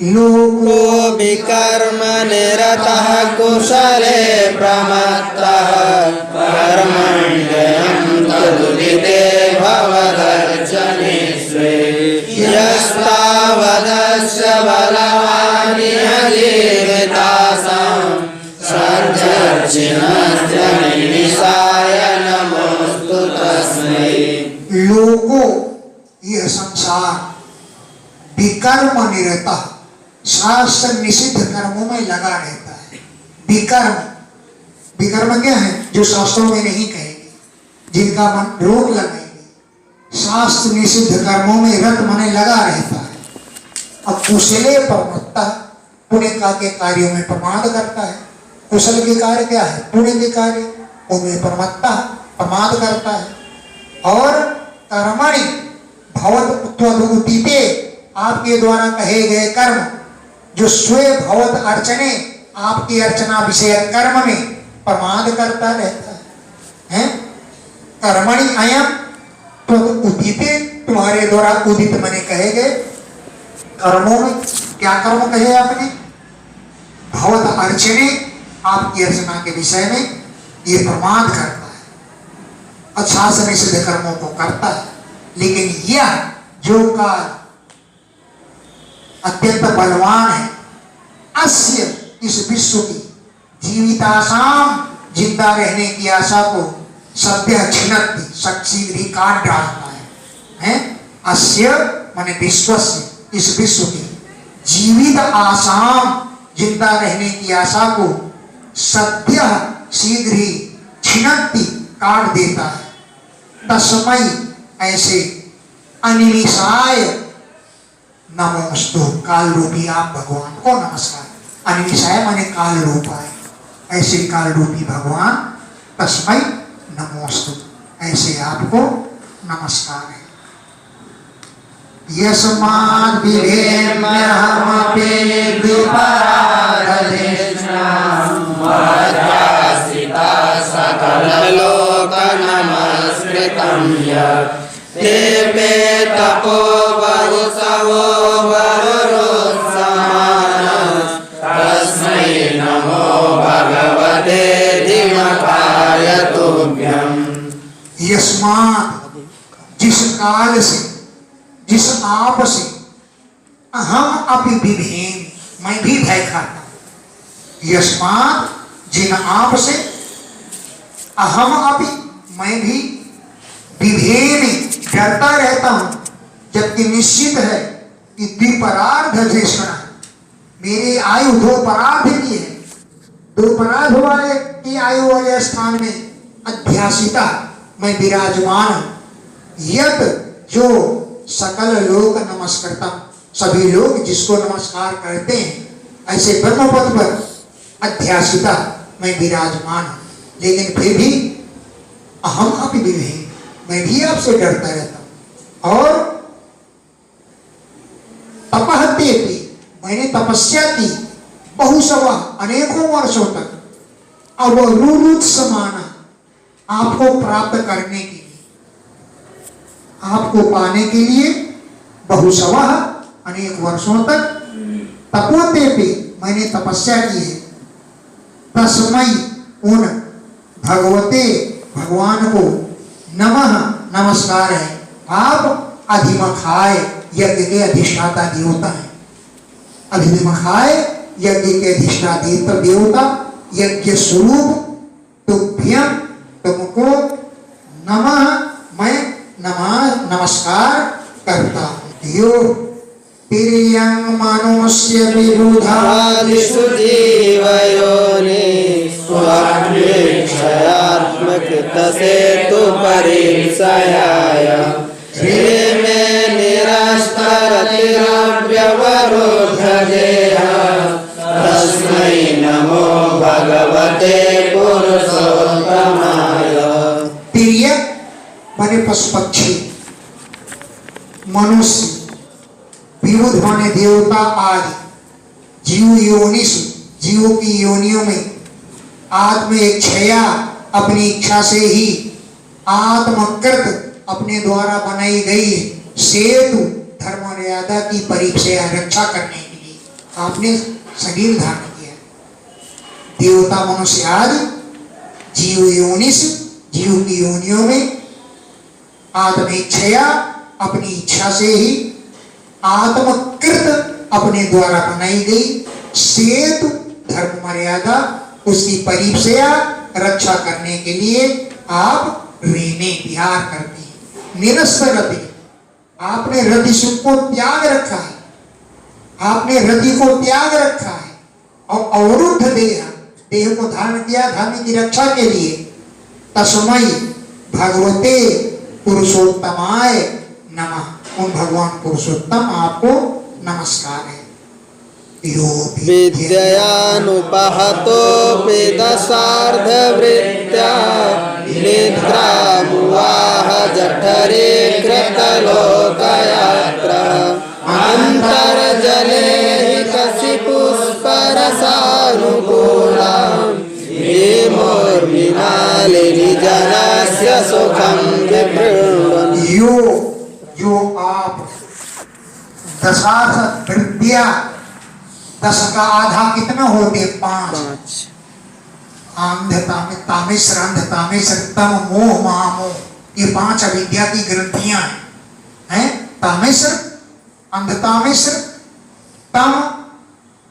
लोको विकर्म निरतः कुशले प्रमत्तः कर्मण्यं तदुदिते भवदर्शने स्वे यस्तावदस्य बलवानिह जीवितासां सर्जर्षिणस्य निशाय नमोस्तु तस्मै। लोगों, यह संसार विकर्म निरता, शास्त्र निषिद्ध कर्मों में लगा रहता है। विकर्म, विकर्म क्या है? जो शास्त्रों में नहीं कहेंगे, जिनका मन रोक लगाएंगे। शास्त्र निषिद्ध कर्मों में रत माने लगा रहता है। अब कुशले प्रमत्ता, पुण्य के कार्यों में प्रमाद करता है। कुशल के कार्य क्या है? पुण्य के कार्य, उनमें प्रमत्ता प्रमाद करता है। और कर्मणि भवत त्वदुदिते, आपके द्वारा कहे गए कर्म, जो स्वयं भवत अर्चने, आपकी अर्चना विषय कर्म में प्रमाद करता रहता है। कर्मणि अयम त्वदुदिते, तुम्हारे द्वारा उदित मने कहे गए कर्मों में। क्या कर्म कहे आपने? भवत अर्चने, आपकी अर्चना के विषय में ये प्रमाद करता है, अच्छा से निषिद्ध कर्मों को करता है। लेकिन यह जो काल अत्यंत बलवान है, अस्य, इस विश्व की जीवितासाम, जिंदा रहने की आशा को सद्य छिन्नति, शीघ्र ही काट डालता है। अस्य माने विश्व से, इस विश्व की जीवित आसाम, जिंदा रहने की आशा को सद्य शीघ्र ही छिन्नति, काट देता है। तस्मै, ऐसे अनिमिषाय नमोस्तु, काल रूपी आप भगवान को नमस्कार। अनिमिषाय माने काल रूपाय, ऐसे काल रूपी भगवान, तस्मै नमोस्तु, ऐसे आपको नमस्कार है। यस्माद् विभेम्यहमपि सकललोक नमस्कृतं यत् ते मे तपो बहुसवो वरुरुत्समान, तस्मै नमो भगवते धीमताय तुभ्यम्। यस्मात्, जिस काल से, जिस आप से, अहम अपि बिभेमि, मैं भी भय खाता हूं। यस्मात्, जिन आप से, अहम अपि, मैं भी बिभेमि, डरता रहता हूं। जबकि निश्चित है कि द्विपरार्ध शेषण, मेरी आयु दो परार्ध की है। दो परार्ध वाले की आयु वाले स्थान में अध्यासिता मैं विराजमान हूं। यत, जो सकल लोक नमस्कृतम, सभी लोग जिसको नमस्कार करते हैं, ऐसे ब्रह्मपद पर अध्यासिता मैं विराजमान हूं। लेकिन फिर भी अहम अपि बिभेमि, मैं भी आपसे डरता रहता हूं। और तपहते भी, मैंने तपस्या की बहुसवा, अनेकों वर्षों तक, अब रुरुत समाना, आपको प्राप्त करने के लिए, आपको पाने के लिए, बहुसवा, अनेक वर्षों तक, तपोते पे, मैंने तपस्या की है। तस्मै, उन भगवते, भगवान को, नमः, नमस्कार है। आप अधिमखाय, यज्ञ के अधिष्ठाता देवता है। अधिमखाय, यज्ञ के अधिष्ठाता देवता, यज्ञ स्वरूप तुभ्यम, तुमको, नमः, मैं नमस्कार करता हूं। यो तिर्यं मनुष्य विबुधादिषु जीवयोनिषु स्वाप्यक्षयात्मकृतसेतु परीक्षयाय, श्री मे निरस्तरतिरव्यवरोधदेह, तस्मै नमो भगवते पुरुषोत्तमाय। तिर्यक माने पशु पक्षी, मनुष्य, विबुध माने देवता आदि, जीव योनिषु, जीवों की योनियों में, आत्म इच्छया, अपनी इच्छा से ही, आत्मकृत, अपने द्वारा बनाई गई सेतु, धर्म मर्यादा की परीक्षा, रक्षा करने के लिए आपने शरीर धारण किया। देवता मनुष्य आदि जीव योनिष, जीव की योनियों में, आत्म इच्छया, अपनी इच्छा से ही, आत्मकृत, अपने द्वारा बनाई गई सेतु, धर्म मर्यादा, उसकी परीक्षा, रक्षा करने के लिए आप रहने, विहार करते हैं। निरस्त रति, आपने रति सुख को त्याग रखा है, आपने रति को त्याग रखा है। और अवरुद्ध देह, देह को धारण किया धर्म की रक्षा के लिए। तस्मै भगवते पुरुषोत्तमाय नमः, उन भगवान पुरुषोत्तम आपको नमस्कार है। यो विद्ययानुपहतोऽपि दशार्धवृत्त्या निद्रामुवाह जठरे कृतलोकयात्रा अन्तर्जले हि कशिपुष्परसानुकूला हेमोर्मिमालिनी जनस्य सुखं विवृण्वन्। जो आप दशार्थ वृत्तियां, 10 का आधा कितना होते? 5। अंधता में तामेश्वर, अंधतामेश्वर, तम, मोह, महामोह, ये 5 अविद्या की ग्रंथियां हैं। तामेश्वर, अंधतामेश्वर, तम,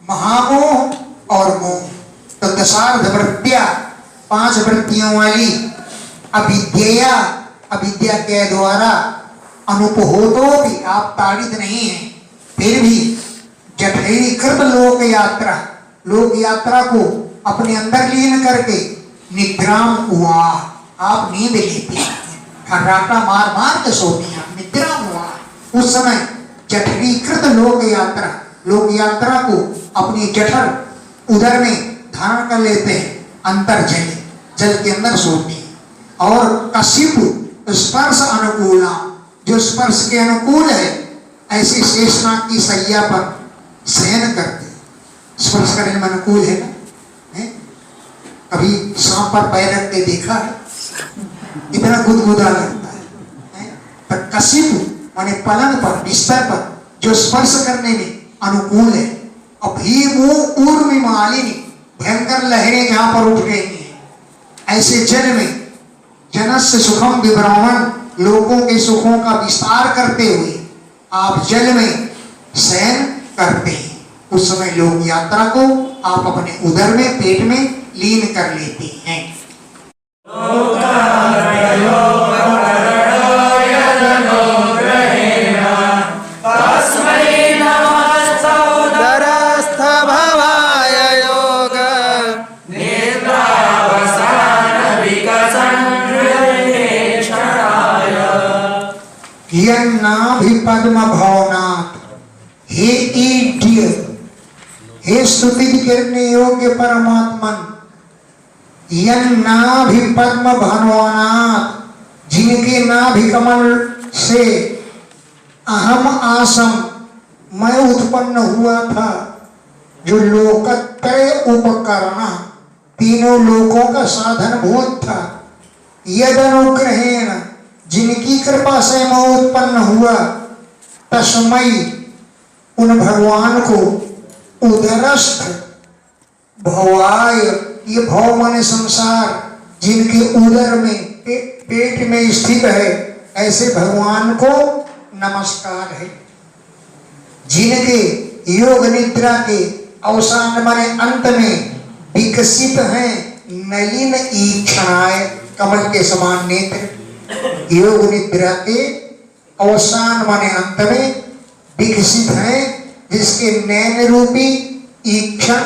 महामोह और मोह। तो दशार्ध वृत्तियां, 5 वृत्तियों वाली अविद्या, अविद्या के द्वारा अनुपहोतो भी, आप ताड़ित नहीं हैं, फिर भी जठरीकृत लोक यात्रा, लोक यात्रा को अपने अंदर लीन करके निद्राम हुआ, आप नींद लेती हैं, खर्राटा मार मार के सोती हैं, निद्राम हुआ। उस समय जठरीकृत लोक यात्रा को अपनी जठर उदर में धारण कर लेते हैं, अंतर्जल, जल के अंदर सोती हैं। और कशिप स्पर्श अनुकूला, जो स्पर्श के अनुकूल है, ऐसी शेषनाग की सैया पर शयन करते। स्पर्श करने में अनुकूल है ना? कभी सांप पर पैर रख के देखा है? इतना गुदगुदा लगता है। पर कशिप माने पलंग पर, बिस्तर पर जो स्पर्श करने में अनुकूल है। और भीमो ऊर्मिमालिनी, भयंकर लहरें जहां पर उठ रही हैं, ऐसे जल में जनस्य सुखम विभ्रमण, लोगों के सुखों का विस्तार करते हुए आप जल में शयन करते हैं। उस समय लोक यात्रा को आप अपने उदर में, पेट में लीन कर लेते हैं। दरस्थ भवाय योग पद्म भवनाथ, हे ईड्य, हे स्तुति करने योग्य परमात्मन, यन्नाभि पद्म भवनाथ, जिनके नाभि कमल से अहम आसम, मैं उत्पन्न हुआ था, जो लोकत्रय उपकरण, तीनों लोकों का साधन भूत था। यद अनुग्रहेण, जिनकी कृपा से मैं उत्पन्न हुआ, तस्मै, उन भगवान को, उदरस्थ भवाय, ये भव माने संसार, जिनके उदर में, पेट में स्थित है, ऐसे भगवान को नमस्कार है। जिनके योग निद्रा के अवसान माने अंत में विकसित हैं नलिन ईक्षणाएं, कमल के समान नेत्र। योग निद्रा के अवसान माने अंत में विकसित हैं, जिसके नैन रूपी ईक्षण,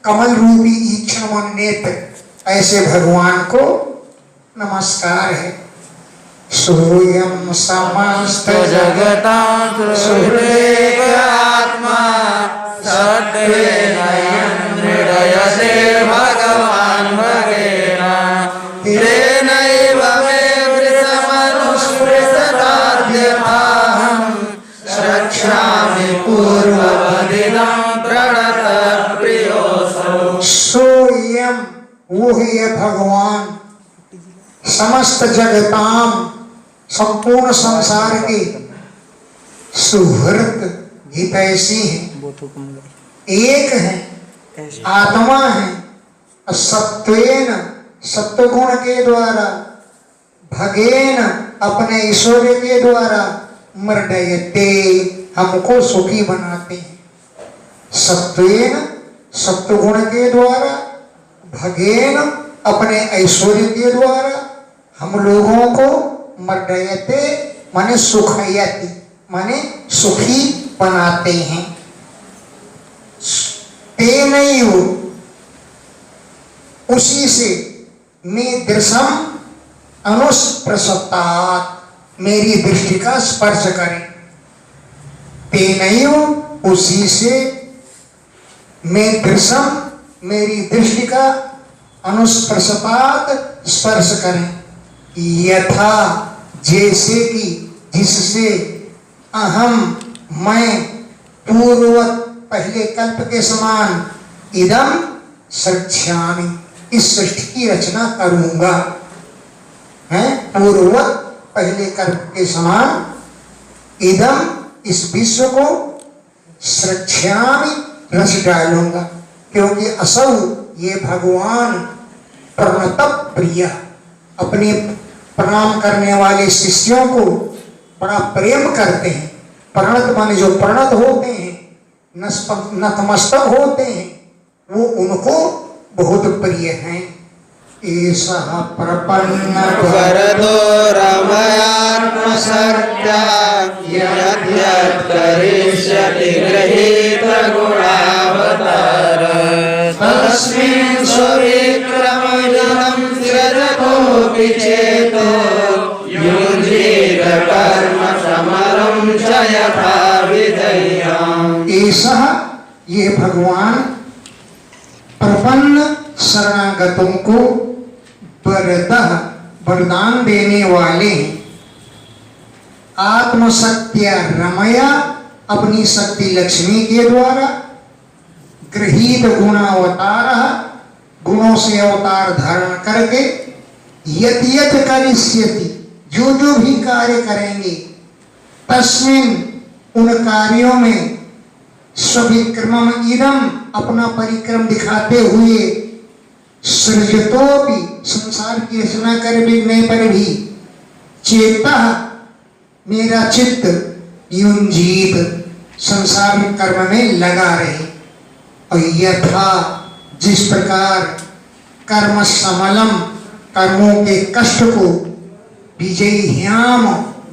कमल रूपी ईक्षण मान नेत्र, ऐसे भगवान को नमस्कार है। सोयम समस्त जगतां सुहृदेकात्मा सद्वेनयं हृदयसे भगवान् भगेन तेनैव मे वृषमनुस्पृशताद्यथाहं रक्ष्यामि पूर्ववदिनं प्रणतप्रियोऽसौ। सोयम, वो है भगवान, समस्त जगताम, संपूर्ण संसार के सुहृद हितैषी हैं, एक है, आत्मा है, सत्वेन, सत्वगुण के द्वारा, भगेन, अपने ऐश्वर्य के द्वारा, मर्दयते, हमको सुखी बनाते हैं। सत्वेन, सत्वगुण के द्वारा, भगेन, अपने ऐश्वर्य के द्वारा, हम लोगों को मर्दयते माने सुखयति माने सुखी बनाते हैं। तेनैव, उसी से, मैं दृशम अनुस्पृशतात्, मेरी दृष्टि का स्पर्श करें। तेनैव उसी से मैं दृश्यम, मेरी दृष्टि का अनुस्पर्शपात स्पर्श करें। यथा जैसे कि, जिससे अहम मैं पूर्ववत पहले कल्प के समान इदम सृज्यामि इस सृष्टि की रचना करूंगा। है पूर्ववत पहले कल्प के समान इदम इस विश्व को सृज्यामि रच डालूंगा। क्योंकि असौ ये भगवान प्रणत प्रिय, अपने प्रणाम करने वाले शिष्यों को बड़ा प्रेम करते हैं। प्रणत माने जो प्रणत होते हैं, नतमस्तक होते हैं, वो उनको बहुत प्रिय हैं। ऐसा प्रपन्न वरदो रमयात्मसत्या यद्यत् करिष्यति गृहीत गुणावतार तस्मिन् स्वविक्रमजनं सृजतोऽपि चेतो युञ्जीत कर्म समरं च यथा विधेयम्। ऐसा ये भगवान प्रपन्न शरणागतों को वरदान देने वाले आत्मशक्तिया रमया अपनी शक्ति लक्ष्मी के द्वारा गृहीत गुणावतार गुणों से अवतार धारण करके यत यत करिष्यति जो जो भी कार्य करेंगे तस्मिन उन कार्यों में स्वविक्रमम इदम अपना परिक्रम दिखाते हुए सृजतो भी संसार की रचना करने पर भी चेता मेरा चित्त युंजीत संसार कर्म में लगा रहे। और यथा जिस प्रकार कर्म समलम कर्मों के कष्ट को विजय्याम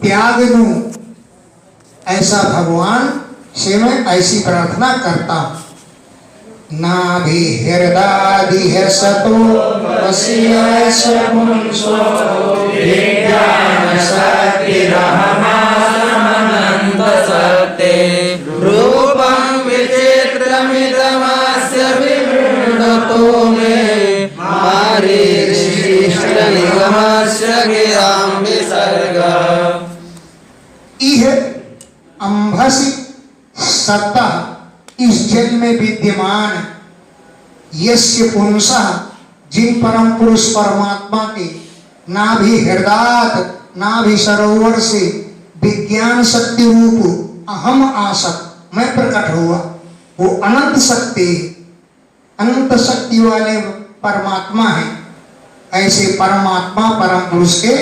त्याग दूं, ऐसा भगवान से मैं ऐसी प्रार्थना करता हूं। नाभि हृदादि सतो वसीयसो विज्ञान शक्तिरहमानंद सत्ते रूपं विचित्रमिदमस्य विवृणतो मे मारीरिष्ट निगमस्य गिरां विसर्गः। इह अंभसि सतः इस जल में विद्यमान यस्य पुंसः जिन परम पुरुष परमात्मा के नाभि हृदात नाभि सरोवर से विज्ञान शक्ति रूप अहम आसक मैं प्रकट हुआ, वो अनंत शक्ति वाले परमात्मा है। ऐसे परमात्मा परम पुरुष के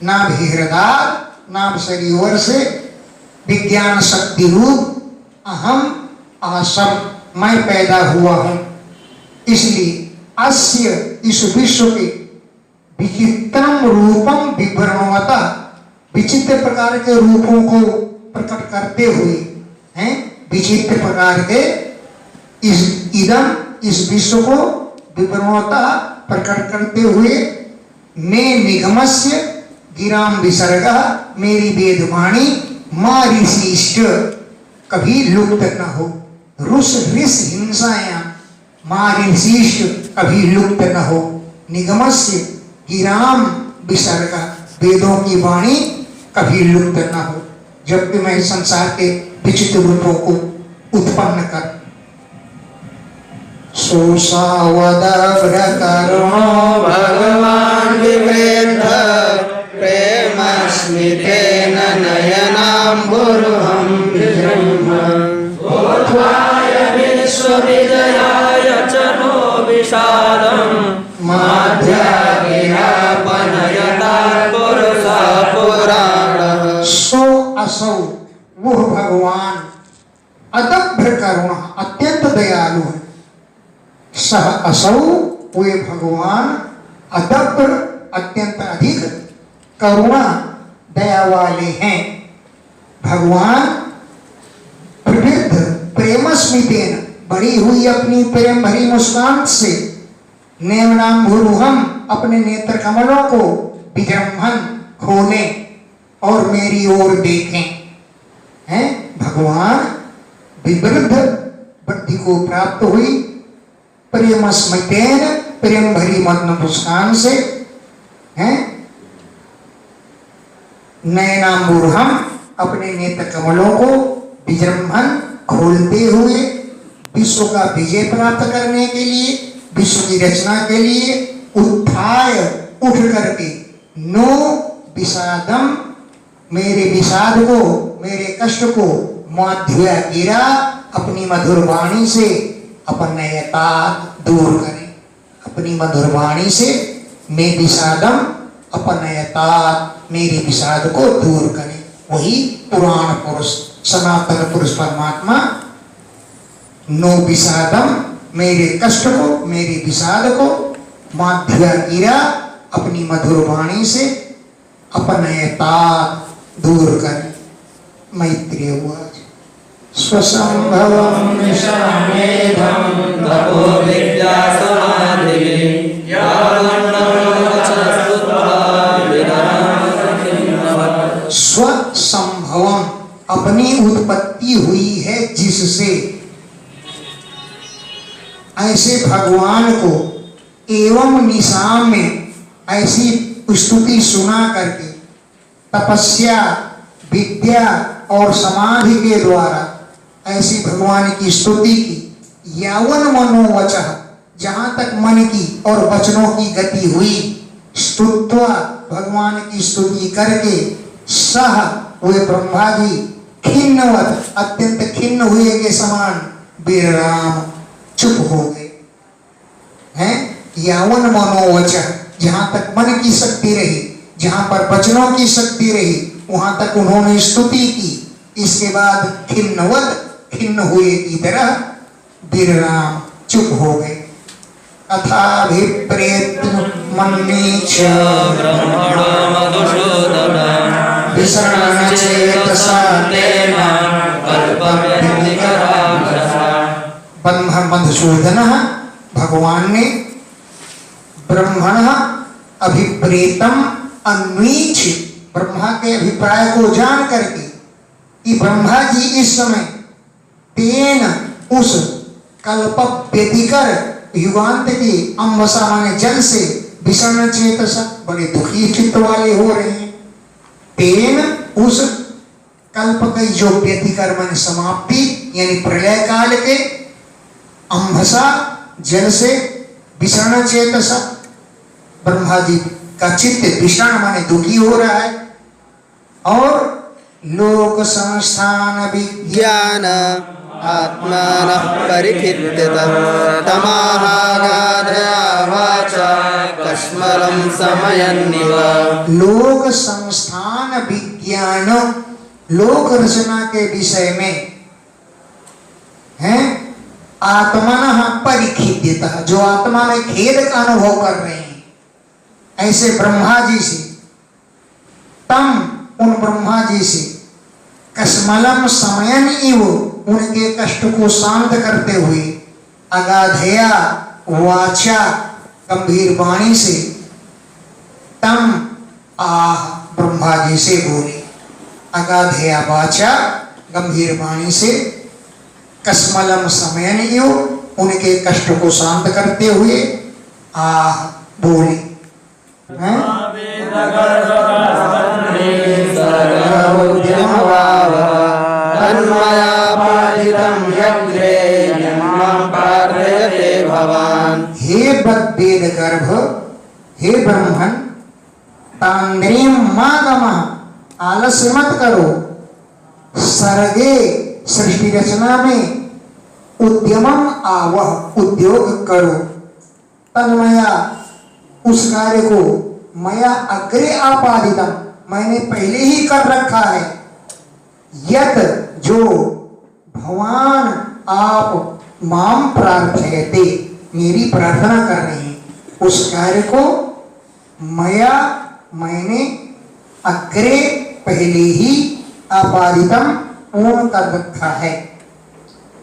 नाभि हृदात नाभ सरोवर से विज्ञान शक्ति रूप अहम आसम मैं पैदा हुआ हूं। इसलिए अस्य इस विश्व के विचित्रम रूपम विवरणवता विचित्र प्रकार के रूपों को प्रकट करते हुए हैं, विचित्र प्रकार के इस इदम इस विश्व को विवरणवता प्रकट करते हुए मैं निगमस्य गिराम विसर्ग मेरी वेदवाणी मारिशिष्ट कभी लुप्त न हो। रुस रिस हिंसायां मारिशिष्ट कभी लुप्त न हो। निगमस्य गिराम विसर्ग वेदों की वाणी कभी लुप्त न हो, जबकि मैं संसार के विचित्र रूपों को उत्पन्न कर सोसावदव्रकरुणो भगवान् विवेद प्रेमस्मितेन नयनाम्बुरुहं विजृम्भ बोध्वाय विश्वविजयाय च नो विषादं माध्यागिरापनयता पुरुषा पुराणः। सो असौ वह भगवान अदभ्र करुणा अत्यंत दयालु है। सह असौ वे भगवान अदभ्र अत्यंत अधिक करुणा दया वाले हैं। भगवान प्रवृद्ध प्रेमस्मितेन बड़ी हुई अपनी प्रेम भरी मुस्कान से नेवनाम्बुरुहम अपने नेत्र कमलों को विजृंभण खोलें और मेरी ओर देखें। हैं भगवान विवृद्ध बुद्धि को प्राप्त हुई। प्रेम स्मृतेन, प्रेम भरी मग्न मुस्कान से, हैं, नयनांबुरहम, अपने नेत्र कमलों को विजृंभण खोलते हुए विश्व का विजय प्राप्त करने के लिए, विश्व की रचना के लिए उत्थाय, उठ करके, नो विषादम, मेरे विषाद को, मेरे कष्ट को, माध्या गिरा, अपनी मधुर वाणी से अपनयता दूर करें। अपनी मधुर वाणी से मैं विषादम अपनयता, मेरे विषाद को दूर करें। वही पुराण पुरुष, सनातन पुरुष परमात्मा, नो विषादम, मेरे कष्ट को, मेरे विषाद को, माध्या गिरा, अपनी मधुर वाणी से अपनयता दूर करें। मैत्रेय उवाच स्वसंभवं निशामेधं तपो विद्या समाधिः स्वसंभवम, अपनी उत्पत्ति हुई है जिससे, ऐसे भगवान को एवं निशा में ऐसी स्तुति सुना करके तपस्या, विद्या और समाधि के द्वारा ऐसी भगवान की स्तुति की। यावन मनोवचः, जहां तक मन की और वचनों की गति हुई, स्तुत्वा, भगवान की स्तुति करके, सह, वे ब्रह्मा जी, खिन्नवत, अत्यंत खिन्न हुए के समान, विराम, चुप हो गए हैं। यावन मनोवचः, जहां तक मन की शक्ति रही, जहां पर वचनों की शक्ति रही, वहां तक उन्होंने स्तुति की। इसके बाद खिन्नवत, खिन्न हुए की तरह विराम, चुप हो गए। अथाभिप्रेत मन्नीच ब्रह्मणो मधुसूदनः विसरणचेतसा तेन कल्पयति करामसः। मधुसूदनः, भगवान ने ब्रह्मण अभिप्रेतम अन्वीच, ब्रह्मा के अभिप्राय को जान करके कि ब्रह्मा जी इस समय तेन, उस कल्प व्यतिकर, युगांत के अम्बसा माने जल से, विषण चेतसा, बड़े दुखी चित्त वाले हो रहे हैं। तेन, उस कल्प की जो व्यतिकर माने समाप्ति, यानी प्रलय काल के, अम्बसा जल से, विषण चेतसा, ब्रह्मा जी का चित्त विषण माने दुखी हो रहा है। और लोक संस्थान विज्ञान आत्मानः परिकीर्तितः तमाहागाधया वाचा कश्मलं समयन्निव। लोक संस्थान विज्ञान, लोक रचना के विषय में है, आत्मनः परिकीर्तितः, जो आत्मा में खेद का अनुभव कर रहे हैं, ऐसे ब्रह्मा जी से, तम, उन ब्रह्मा जी से, कश्मलम समयन इव, उनके कष्ट को शांत करते हुए, अगाधया वाचा, गंभीर वाणी से, तम, आह, ब्रह्मा जी से बोले। अगाधया वाचा, गंभीर वाणी से, कश्मलम समयन इव, उनके कष्ट को शांत करते हुए, आह, बोले। हैं? हे वेद गर्भ, हे ब्रह्मन, तांद्रीम मागम, आलस्य मत करो, सर्गे, सृष्टि रचना में, उद्यमम आवह, उद्योग करो, तन्मया, उस कार्य को, मया अग्रे आपादितम, मैंने पहले ही कर रखा है, यत, जो, भगवान आप माम प्रार्थयते, मेरी प्रार्थना कर रहे हैं, उस कार्य को मया, मैंने, अग्रे, पहले ही, आपादितम, पूर्ण कर रखा है।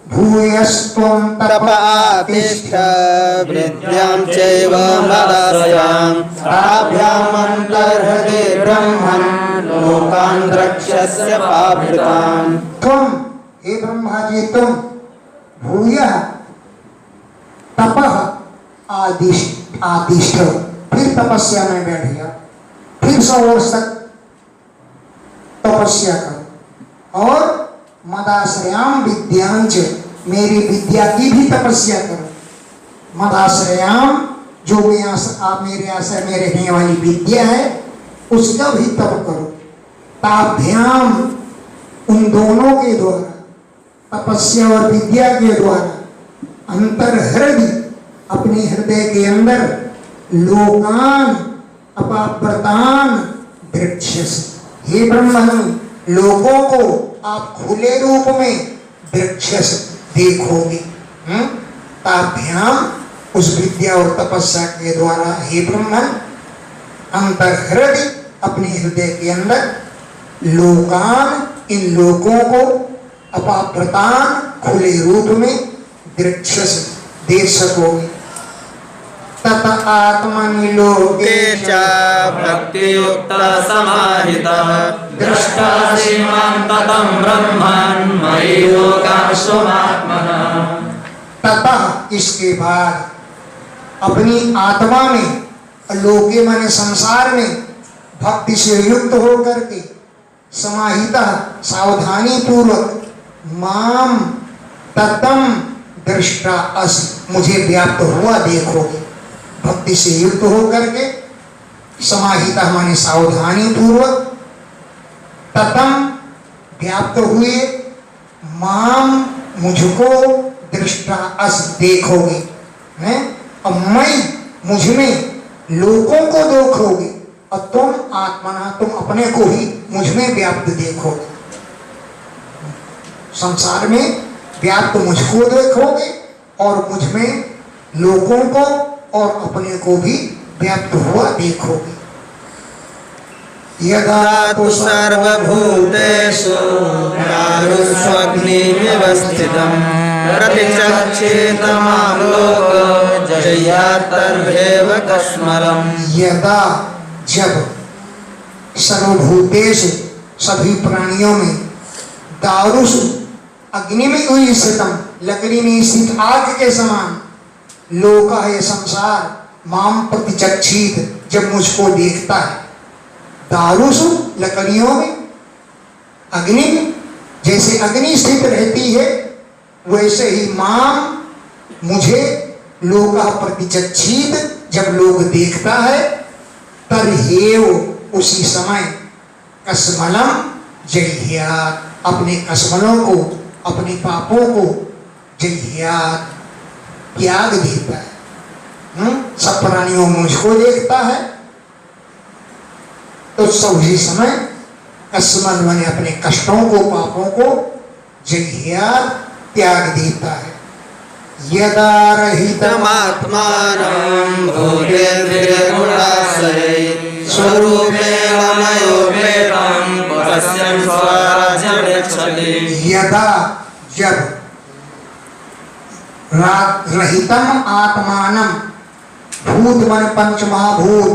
भूयस्त्वं तप आतिष्ठ विद्यां चैव मदास्यां ताभ्यामन्तर्हृदे ब्रह्मन् लोकान् द्रक्ष्यस्य पावृतान्। तुम, हे ब्रह्मा जी तुम भूयः तपः आदिष्ट, फिर तपस्या में बैठ गया, फिर 100 वर्ष तक तपस्या करो, और मदाश्रयाम विद्यांच, मेरी विद्या की भी तपस्या करो। मदाश्रयाम, जो आप मेरे आश्रय में रहने वाली विद्या है उसका भी तप करो। ताभ्याम, उन दोनों के द्वारा, तपस्या और विद्या के द्वारा, अंतर हृदय, अपने हृदय के अंदर, लोकान अपाव्रतान दृक्ष्यस, हे ब्रह्मन, लोगों को आप खुले रूप में दृक्ष्यस, देखोगे। ताभ्याम, उस विद्या और तपस्या के द्वारा, हे ब्रह्मन, अंतर हृदय, अपने हृदय के अंदर, लोकान, इन लोगों को, अपाव्रतान, खुले रूप में, दृक्ष्यस, देख सकोगे। तत आत्मनि लोके च भक्तियुक्ता समाहितः दृष्टा श्रीमान् ततं ब्रह्मन् मयि योगाश्रमात्मनः। ततः, इसके बाद, अपनी आत्मा में, लोके माने संसार में, भक्ति से युक्त होकर के, समाहितः, सावधानी पूर्वक, माम ततम दृष्टा अस, मुझे व्याप्त हुआ देखोगे। भक्ति से युक्त होकर के, समाहिता माने सावधानी पूर्वक, ततम व्याप्त हुए, माम मुझको, दृष्टा अस देखोगे, हैं? अब मैं, मुझ में, लोगों को देखोगे, और तुम आत्मना, तुम अपने को ही मुझ में व्याप्त देखोगे। संसार में व्याप्त मुझको देखोगे, और मुझ में लोगों को और अपने को भी व्याप्त हुआ देखोगे। यदा तु सर्वभूतेषु प्राणुष्वग्निमिव स्थितं प्रतिचक्षेत मां लोक जयातर्भेव कस्मरम्। यदा, जब, सर्वभूतेषु, सभी प्राणियों में, दारुषु, अग्नि में हुई स्थितम, लकड़ी में स्थित आग के समान, लोक है संसार, माम प्रतिचक्षित, जब मुझको देखता है। दारुषु, लकड़ियों में, अग्नि में, जैसे अग्नि स्थित रहती है वैसे ही माम, मुझे, लोक प्रतिचक्षित, जब लोग देखता है, तर्हेव, उसी समय, कसमलम जह्यात्, अपने कसमलों को, अपने पापों को, जह्यात्, त्याग देता है। सब प्राणियों में मुझको देखता है, तो सभी समय कसमल माने अपने कष्टों को, पापों को, जह्यात्, त्याग देता है। यदा रहितमात्मानं भूतेन्द्रियगुणाश्रये स्वरूपेण मयोपेतं पश्यन् स्वराज्यमिच्छति। यदा, जब, रहितम आत्मानम, भूत मन पंच महाभूत,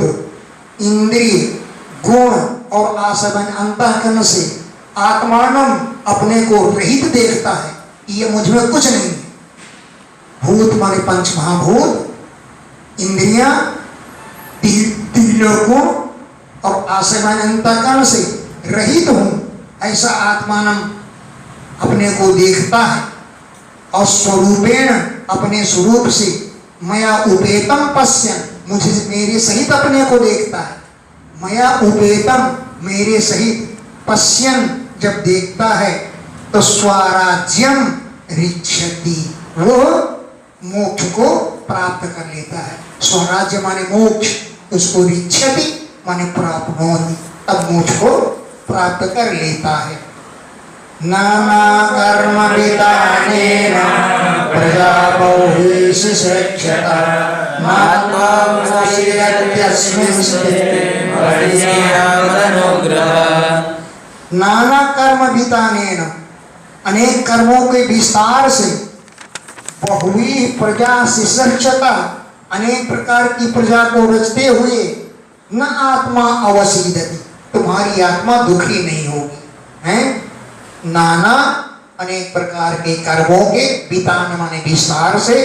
इंद्रिय, गुण और आसवन अंतःकरण से, आत्मानम, अपने को रहित देखता है, ये मुझ में कुछ नहीं है। भूत माने पंच महाभूत, इंद्रियां, तीनों गुण और आसवन अंतःकरण से रहित हूं, ऐसा आत्मानम अपने को देखता है। और स्वरूपेण, अपने स्वरूप से, मया उपेतम पश्यन्, मुझे, मेरे सहित अपने को देखता है। मया उपेतम, मेरे सहित, पश्यन्, जब देखता है, तो स्वराज्यम रिच्छति, वो मोक्ष को प्राप्त कर लेता है। स्वराज्य माने मोक्ष, उसको रिच्छति माने प्राप्त होती, तब मोक्ष को प्राप्त कर लेता है। नाना कर्म विधानेन प्रजा बहुषु शिक्षता मात्मोऽस्मिन् स्थिते नाना कर्म विधानेन, अनेक कर्मों के विस्तार से, बहुवी प्रजा शिक्षता, अनेक प्रकार की प्रजा को रचते हुए, न आत्मा अवसीदति, तुम्हारी आत्मा दुखी नहीं होगी, हैं? नाना अनेक प्रकार के कर्मों के वितान माने विस्तार से,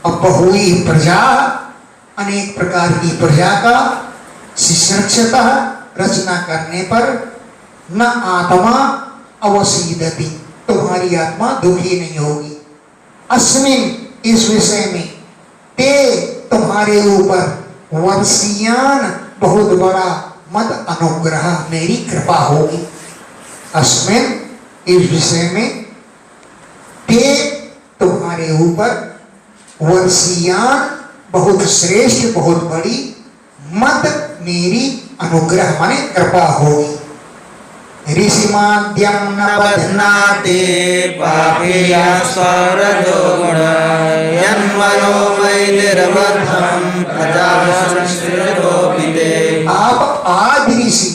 अब बहुई प्रजा, अनेक प्रकार की प्रजा का शिष्यता रचना करने पर न आत्मा अवसीदति, तुम्हारी आत्मा दुखी नहीं होगी। अस्मिन, इस विषय में, ते, तुम्हारे ऊपर वर्षियान, बहुत बड़ा मद अनुग्रह, मेरी कृपा होगी। अस्मिन, इस विषय में, ते, तुम्हारे ऊपर वर्षियान, बहुत श्रेष्ठ, बहुत बड़ी, मद, मेरी अनुग्रह माने कृपा होगी। ऋषिमाद्यं न बध्नाति पापीया स्वरजो गुण यन्मनोमयिर्बद्धं प्रजावंशोऽपिते। आप आदि ऋषि,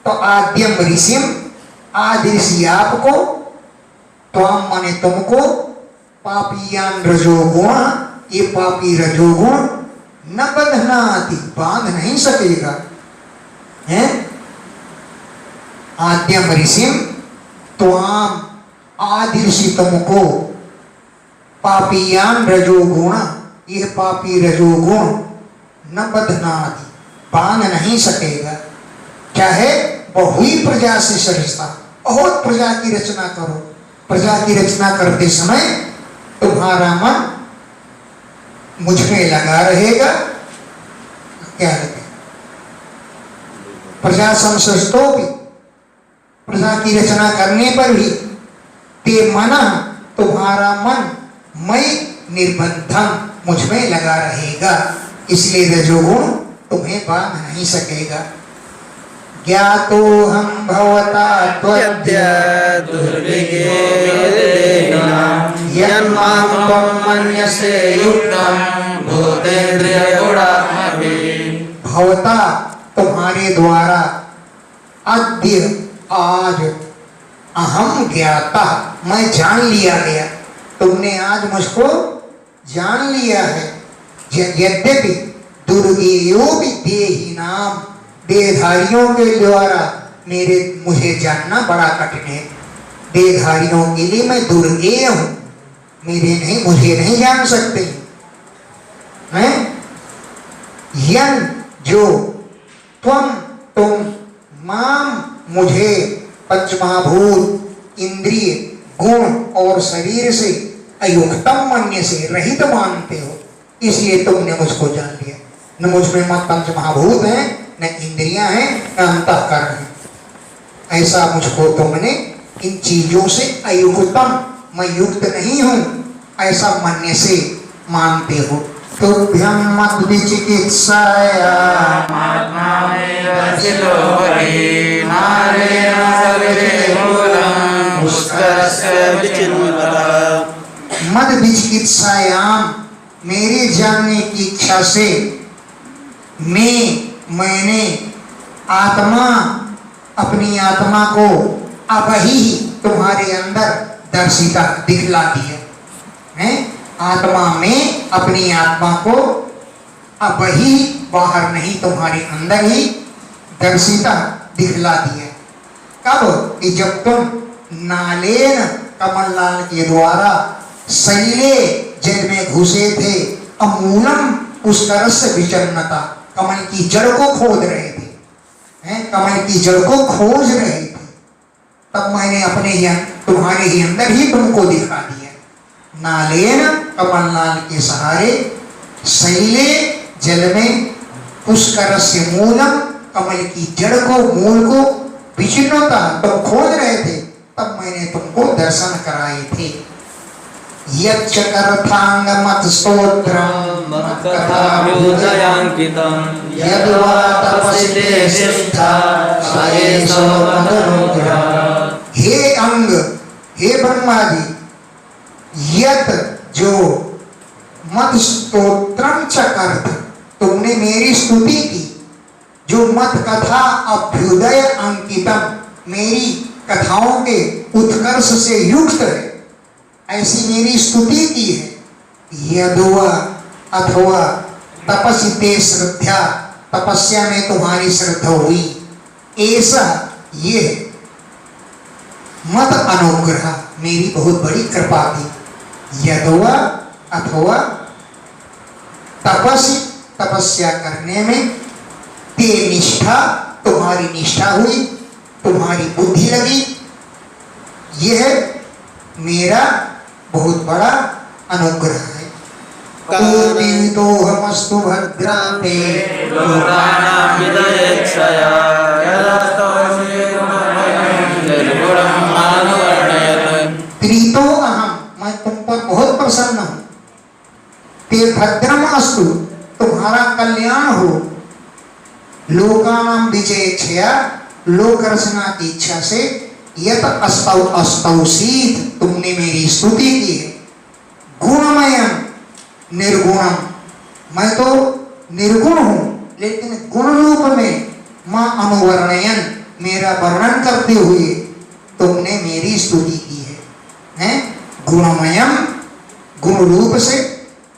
तो आद्यम ऋषिम, आदि ऋषि आपको, त्वम माने तुमको, पापियान रजोगुण, ये पापी रजोगुण, न बंधनाति, बांध नहीं सकेगा, हैं? आद्यम ऋषिम त्वाम, आदि ऋषि तुमको, पापियान रजोगुण, यह पापी रजोगुण, न बंधनाति, बांध नहीं सकेगा। चाहे बहुई प्रजा से सृष्टा, बहुत प्रजा की रचना करो, प्रजा की रचना करते समय तुम्हारा मन मुझ में लगा रहेगा, क्या लगे? प्रजा संसृष्टो भी, प्रजा की रचना करने पर भी, ते मना, तुम्हारा मन, मैं निर्बंधम, मुझ में लगा रहेगा, इसलिए रजोगुण तुम्हें बांध नहीं सकेगा। ज्ञातो हम भवता त्वद्य दुर्विज्ञेन यन्मां त्वं मन्यसे युक्तं भूतेन्द्रियगुणात्मभिः। भवता, तुम्हारे द्वारा, अद्य, आज, अहम ज्ञाता, मैं जान लिया गया, तुमने आज मुझको जान लिया है। यद्यपि दुर्गेयो भी देहिनाम, देहधारियों के द्वारा मुझे जानना बड़ा कठिन है। देहधारियों के लिए मैं दुर्गेय हूं, मुझे नहीं जान सकते हैं। यन, जो, त्वम, तुम, माम, मुझे, पंचमहाभूत, इंद्रिय, गुण और शरीर से अयुक्तम मन्य से रहित मानते हो, इसलिए तुमने मुझको जान लिया। न मुझ में मत पंचमहाभूत है, न इंद्रियां हैं, न अंतःकरण है। ऐसा मुझको तुमने इन चीजों से अयुक्तम, मैं युक्त नहीं हूं, ऐसा मन्य से मानते हो। तुभ्यं मत विचिकित्साया मद विचिकित्सायाम, मेरे जानने की इच्छा से, मैंने आत्मा, अपनी आत्मा को अबही तुम्हारे अंदर दर्शिता, दिखला दिया है। आत्मा में अपनी आत्मा को अबही, बाहर नहीं, तुम्हारे अंदर ही दर्शिता, दिखला दिया। कब? कि जब तुम नालेन, कमललाल के द्वारा, शैले, जल में घुसे थे, अमूलम, उसका रस विचन्नता, कमल की जड़ को खोद रहे थे, हैं? कमल की जड़ को खोज रहे थे, तब मैंने अपने ही, तुम्हारे ही अंदर ही तुमको दिखा दिया। नालेन, कमलनाल के सहारे, शैले, जल में, पुष्कर से मूलम, कमल की जड़ को, मूल को, विचिन्नता, तुम खोज रहे थे, तब मैंने तुमको दर्शन कराए थे। यच्चकर्थांगमत स्तोत्रम कथाभ्युदयांकितं यद्वा तपस्ते शिष्ठा सयेषो मदनुग्रह। हे अंग, हे ब्रह्मा जी, यत, जो, मत स्तोत्रम चकर्थ, तुमने मेरी स्तुति की, जो मत कथा अभ्युदय अंकितम, मेरी कथाओं के उत्कर्ष से युक्त है, ऐसी मेरी स्तुति की है। यदुआ, अथवा तपस्ते श्रद्धा, तपस्या में तुम्हारी श्रद्धा हुई, ऐसा ये मत अनुग्रह, मेरी बहुत बड़ी कृपा थी। यदवा अथवा तपस्या करने में, ते निष्ठा, तुम्हारी निष्ठा हुई, तुम्हारी बुद्धि लगी, यह मेरा बहुत बड़ा अनुग्रह है। कोटितोऽहमस्तु भद्राते लोकानां विदयेच्छया यदस्तौषि निर्गुणं मानुवर्णयत्। प्रीतो अहम, मैं तुम पर बहुत प्रसन्न हूँ। ते भद्रम अस्तु, तुम्हारा कल्याण हो। लोकानां विजयेच्छया, लोक रचना की इच्छा से, यत अस्तौषीत, तुमने मेरी स्तुति की है। गुणमयम निर्गुणम, मैं तो निर्गुण हूं, लेकिन गुण रूप में मां अनुवर्णयन, मेरा वर्णन करते हुए तुमने मेरी स्तुति की है। गुणमयम, गुण रूप से,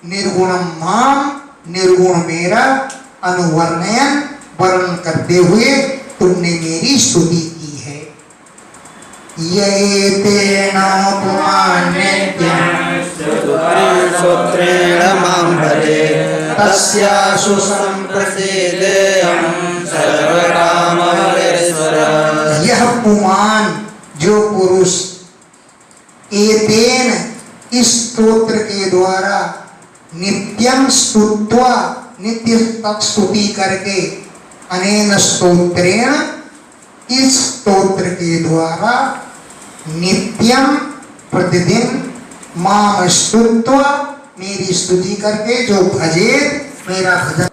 निर्गुणम माम, निर्गुण मेरा, अनुवर्णयन, वर्णन करते हुए तुमने मेरी स्तुति की है। ये तेन पुमान्यत्यं सूत्रेण मां भजे, तस्यासु संप्रसीदेयं सर्वकामहरेश्वर। यह पुमान, जो पुरुष, एतेन, इस स्तोत्र के द्वारा, नित्यं स्तुत्वा, नित्य तक स्तुति करके, अनेन स्तोत्रेण, इस स्तोत्र के द्वारा, नित्यम, प्रतिदिन, मां स्तुत्वा, मेरी स्तुति करके, जो भजे, मेरा भजन,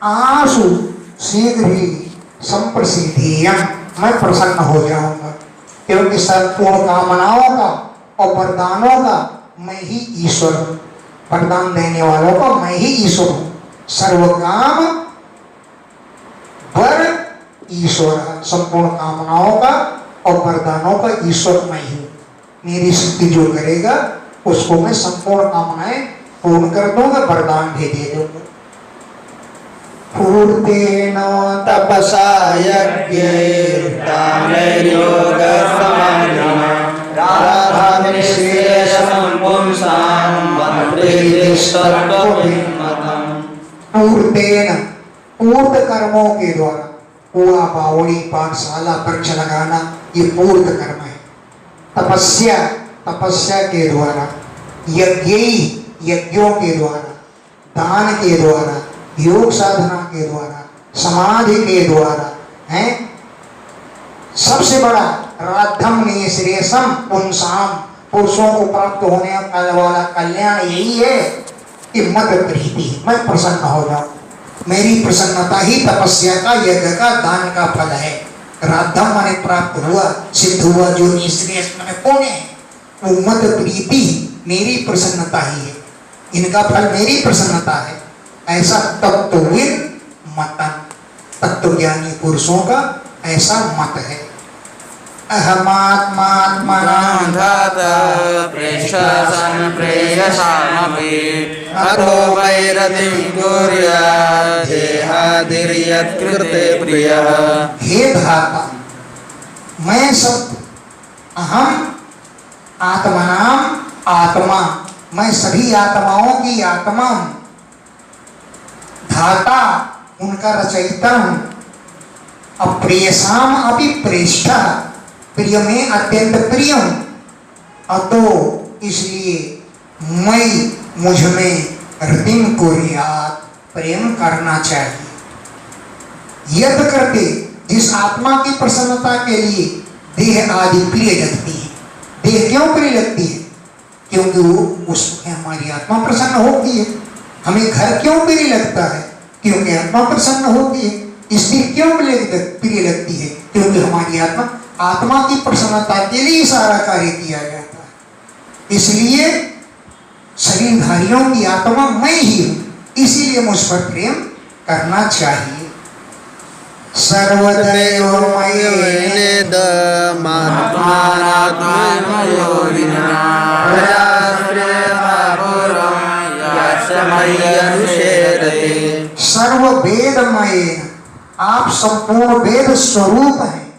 आशु, शीघ्र ही, संप्रसिद्धियम, मैं प्रसन्न हो जाऊंगा, क्योंकि संपूर्ण कामनाओं का और वरदानों का मैं ही ईश्वर हूं। वरदान देने वालों को मैं ही ईश्वर हूं। सर्व काम वर ईश्वर, संपूर्ण कामनाओं का और वरदानों का ईश्वर मैं ही हूं। मेरी स्तुति जो करेगा उसको मैं संपूर्ण कामनाएं पूर्ण कर दूंगा, वरदान भी दे दूंगा। पूर्तेन तपसा यज्ञैर्तानैर्योगसमाधिना राधानिःशेषं पुंसां मत्प्रीतिस्तत्त्वभिन्नतम्। पूर्तेन, पूर्त कर्मों के द्वारा, कुआं, बावड़ी, पाठशाला, वृक्ष लगाना, ये पूर्त कर्म है। तपस्या, तपस्या के द्वारा, यज्ञों के द्वारा, दान के द्वारा, योग साधना के द्वारा, समाधि के द्वारा, है सबसे बड़ा राधम निःश्रेयसम पुंसाम, पुरुषों को प्राप्त होने वाला कल्याण यही है कि मत प्रीति, मैं प्रसन्न हो जाऊं। मेरी प्रसन्नता ही तपस्या का, यज्ञ का, दान का फल है। राधम माने प्राप्त हुआ, सिद्ध हुआ, जो निःश्रेयस माने कौन है, वो मत प्रीति, मेरी प्रसन्नता ही है। इनका फल मेरी प्रसन्नता है। ऐसा तत्वविद मतन, तत्वज्ञानी पुरुषों का ऐसा मत है। अहमात्मात्मनां धाता प्रेषसन् प्रेयसामपि अतो वैरतिं कुर्यात् देहादिर्यत्कृते प्रियः। हे धाता, मैं सब, अहम आत्मनाम आत्मा, मैं सभी आत्माओं की आत्मा हूं। धाता, उनका रचयिता हूं। अप्रियसाम अपि प्रेष्ठा, प्रिय में अत्यंत प्रिय हूं। अतो, इसलिए मैं, मुझ में रतिम कुर्यात्, प्रेम करना चाहिए। यद करते, जिस आत्मा की प्रसन्नता के लिए देह आदि प्रिय लगती है। देह क्यों प्रिय लगती है? क्योंकि वो उसमें हमारी आत्मा प्रसन्न होती है। हमें घर क्यों प्रिय लगता है? क्योंकि आत्मा प्रसन्न होती है। स्त्री क्यों प्रिय लगती है? क्योंकि हमारी आत्मा की प्रसन्नता के लिए सारा कार्य किया जाता है। इसलिए शरीरधारियों की आत्मा मैं ही हूं, इसीलिए मुझ पर प्रेम करना चाहिए। सर्ववेदमय, आप संपूर्ण वेद स्वरूप हैं।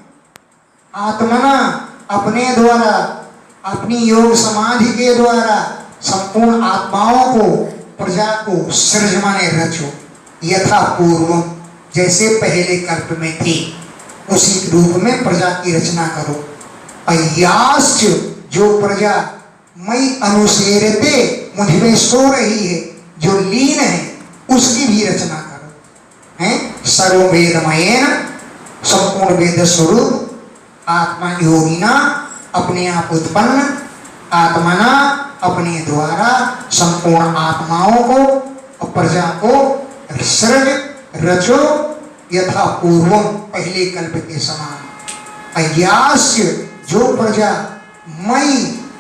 आत्मना, अपने द्वारा अपनी योग समाधि के द्वारा संपूर्ण आत्माओं को प्रजा को सृज माने रचो यथा पूर्व जैसे पहले कल्प में थी उसी रूप में प्रजा की रचना करो। अय्याश्च जो प्रजा मई अनुसेरते मुझ में सो रही है जो लीन है उसकी भी रचना करो। हैं सर्ववेदमयेन संपूर्ण वेद स्वरूप आत्मा योगिना अपने आप उत्पन्न आत्मना अपने द्वारा संपूर्ण आत्माओं को प्रजा को सृज रचो यथा पूर्व पहले कल्प के समान। अय्यास्य जो प्रजा मई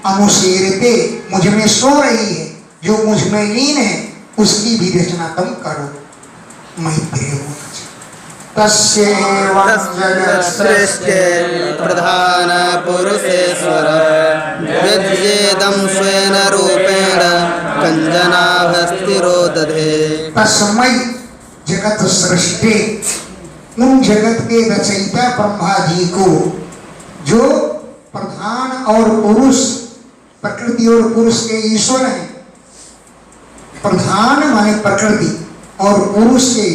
अनुसेरते मुझ में सो रही है जो मुझ में लीन है उसकी भी रचना तुम करो। मैत्रेय तस्यैवं जगत्सृष्टे प्रधान पुरुषेश्वर यद्येदं स्वेन रूपेण कञ्जनाभस्तिरो दधे। तस्मै जगत सृष्टि उन जगत के रचयिता ब्रह्मा जी को जो प्रधान और पुरुष प्रकृति और पुरुष के ईश्वर हैं। प्रधान माने प्रकृति और पुरुष के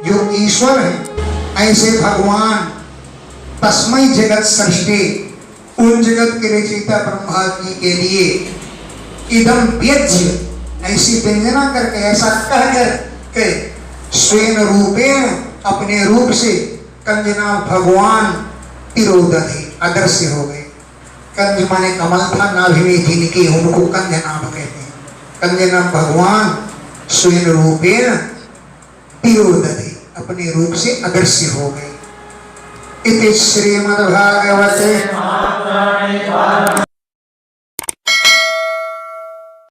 जो ईश्वर हैं ऐसे भगवान तस्मै जगत सृष्टि उन जगत के रचयिता ब्रह्मा जी के लिए इदम व्यज्य ऐसी व्यंजना करके ऐसा कहकर के स्वयं रूपेण अपने रूप से कंजना भगवान तिरोदधे अदृश्य हो गए। कंज माने कमल था नाभि में जिनके उनको कंजनाभ कहते हैं। कंजनाभ भगवान स्वयं रूपेण तिरोदधे अपने रूप से अदृश्य हो गए। इति श्रीमद्भागवते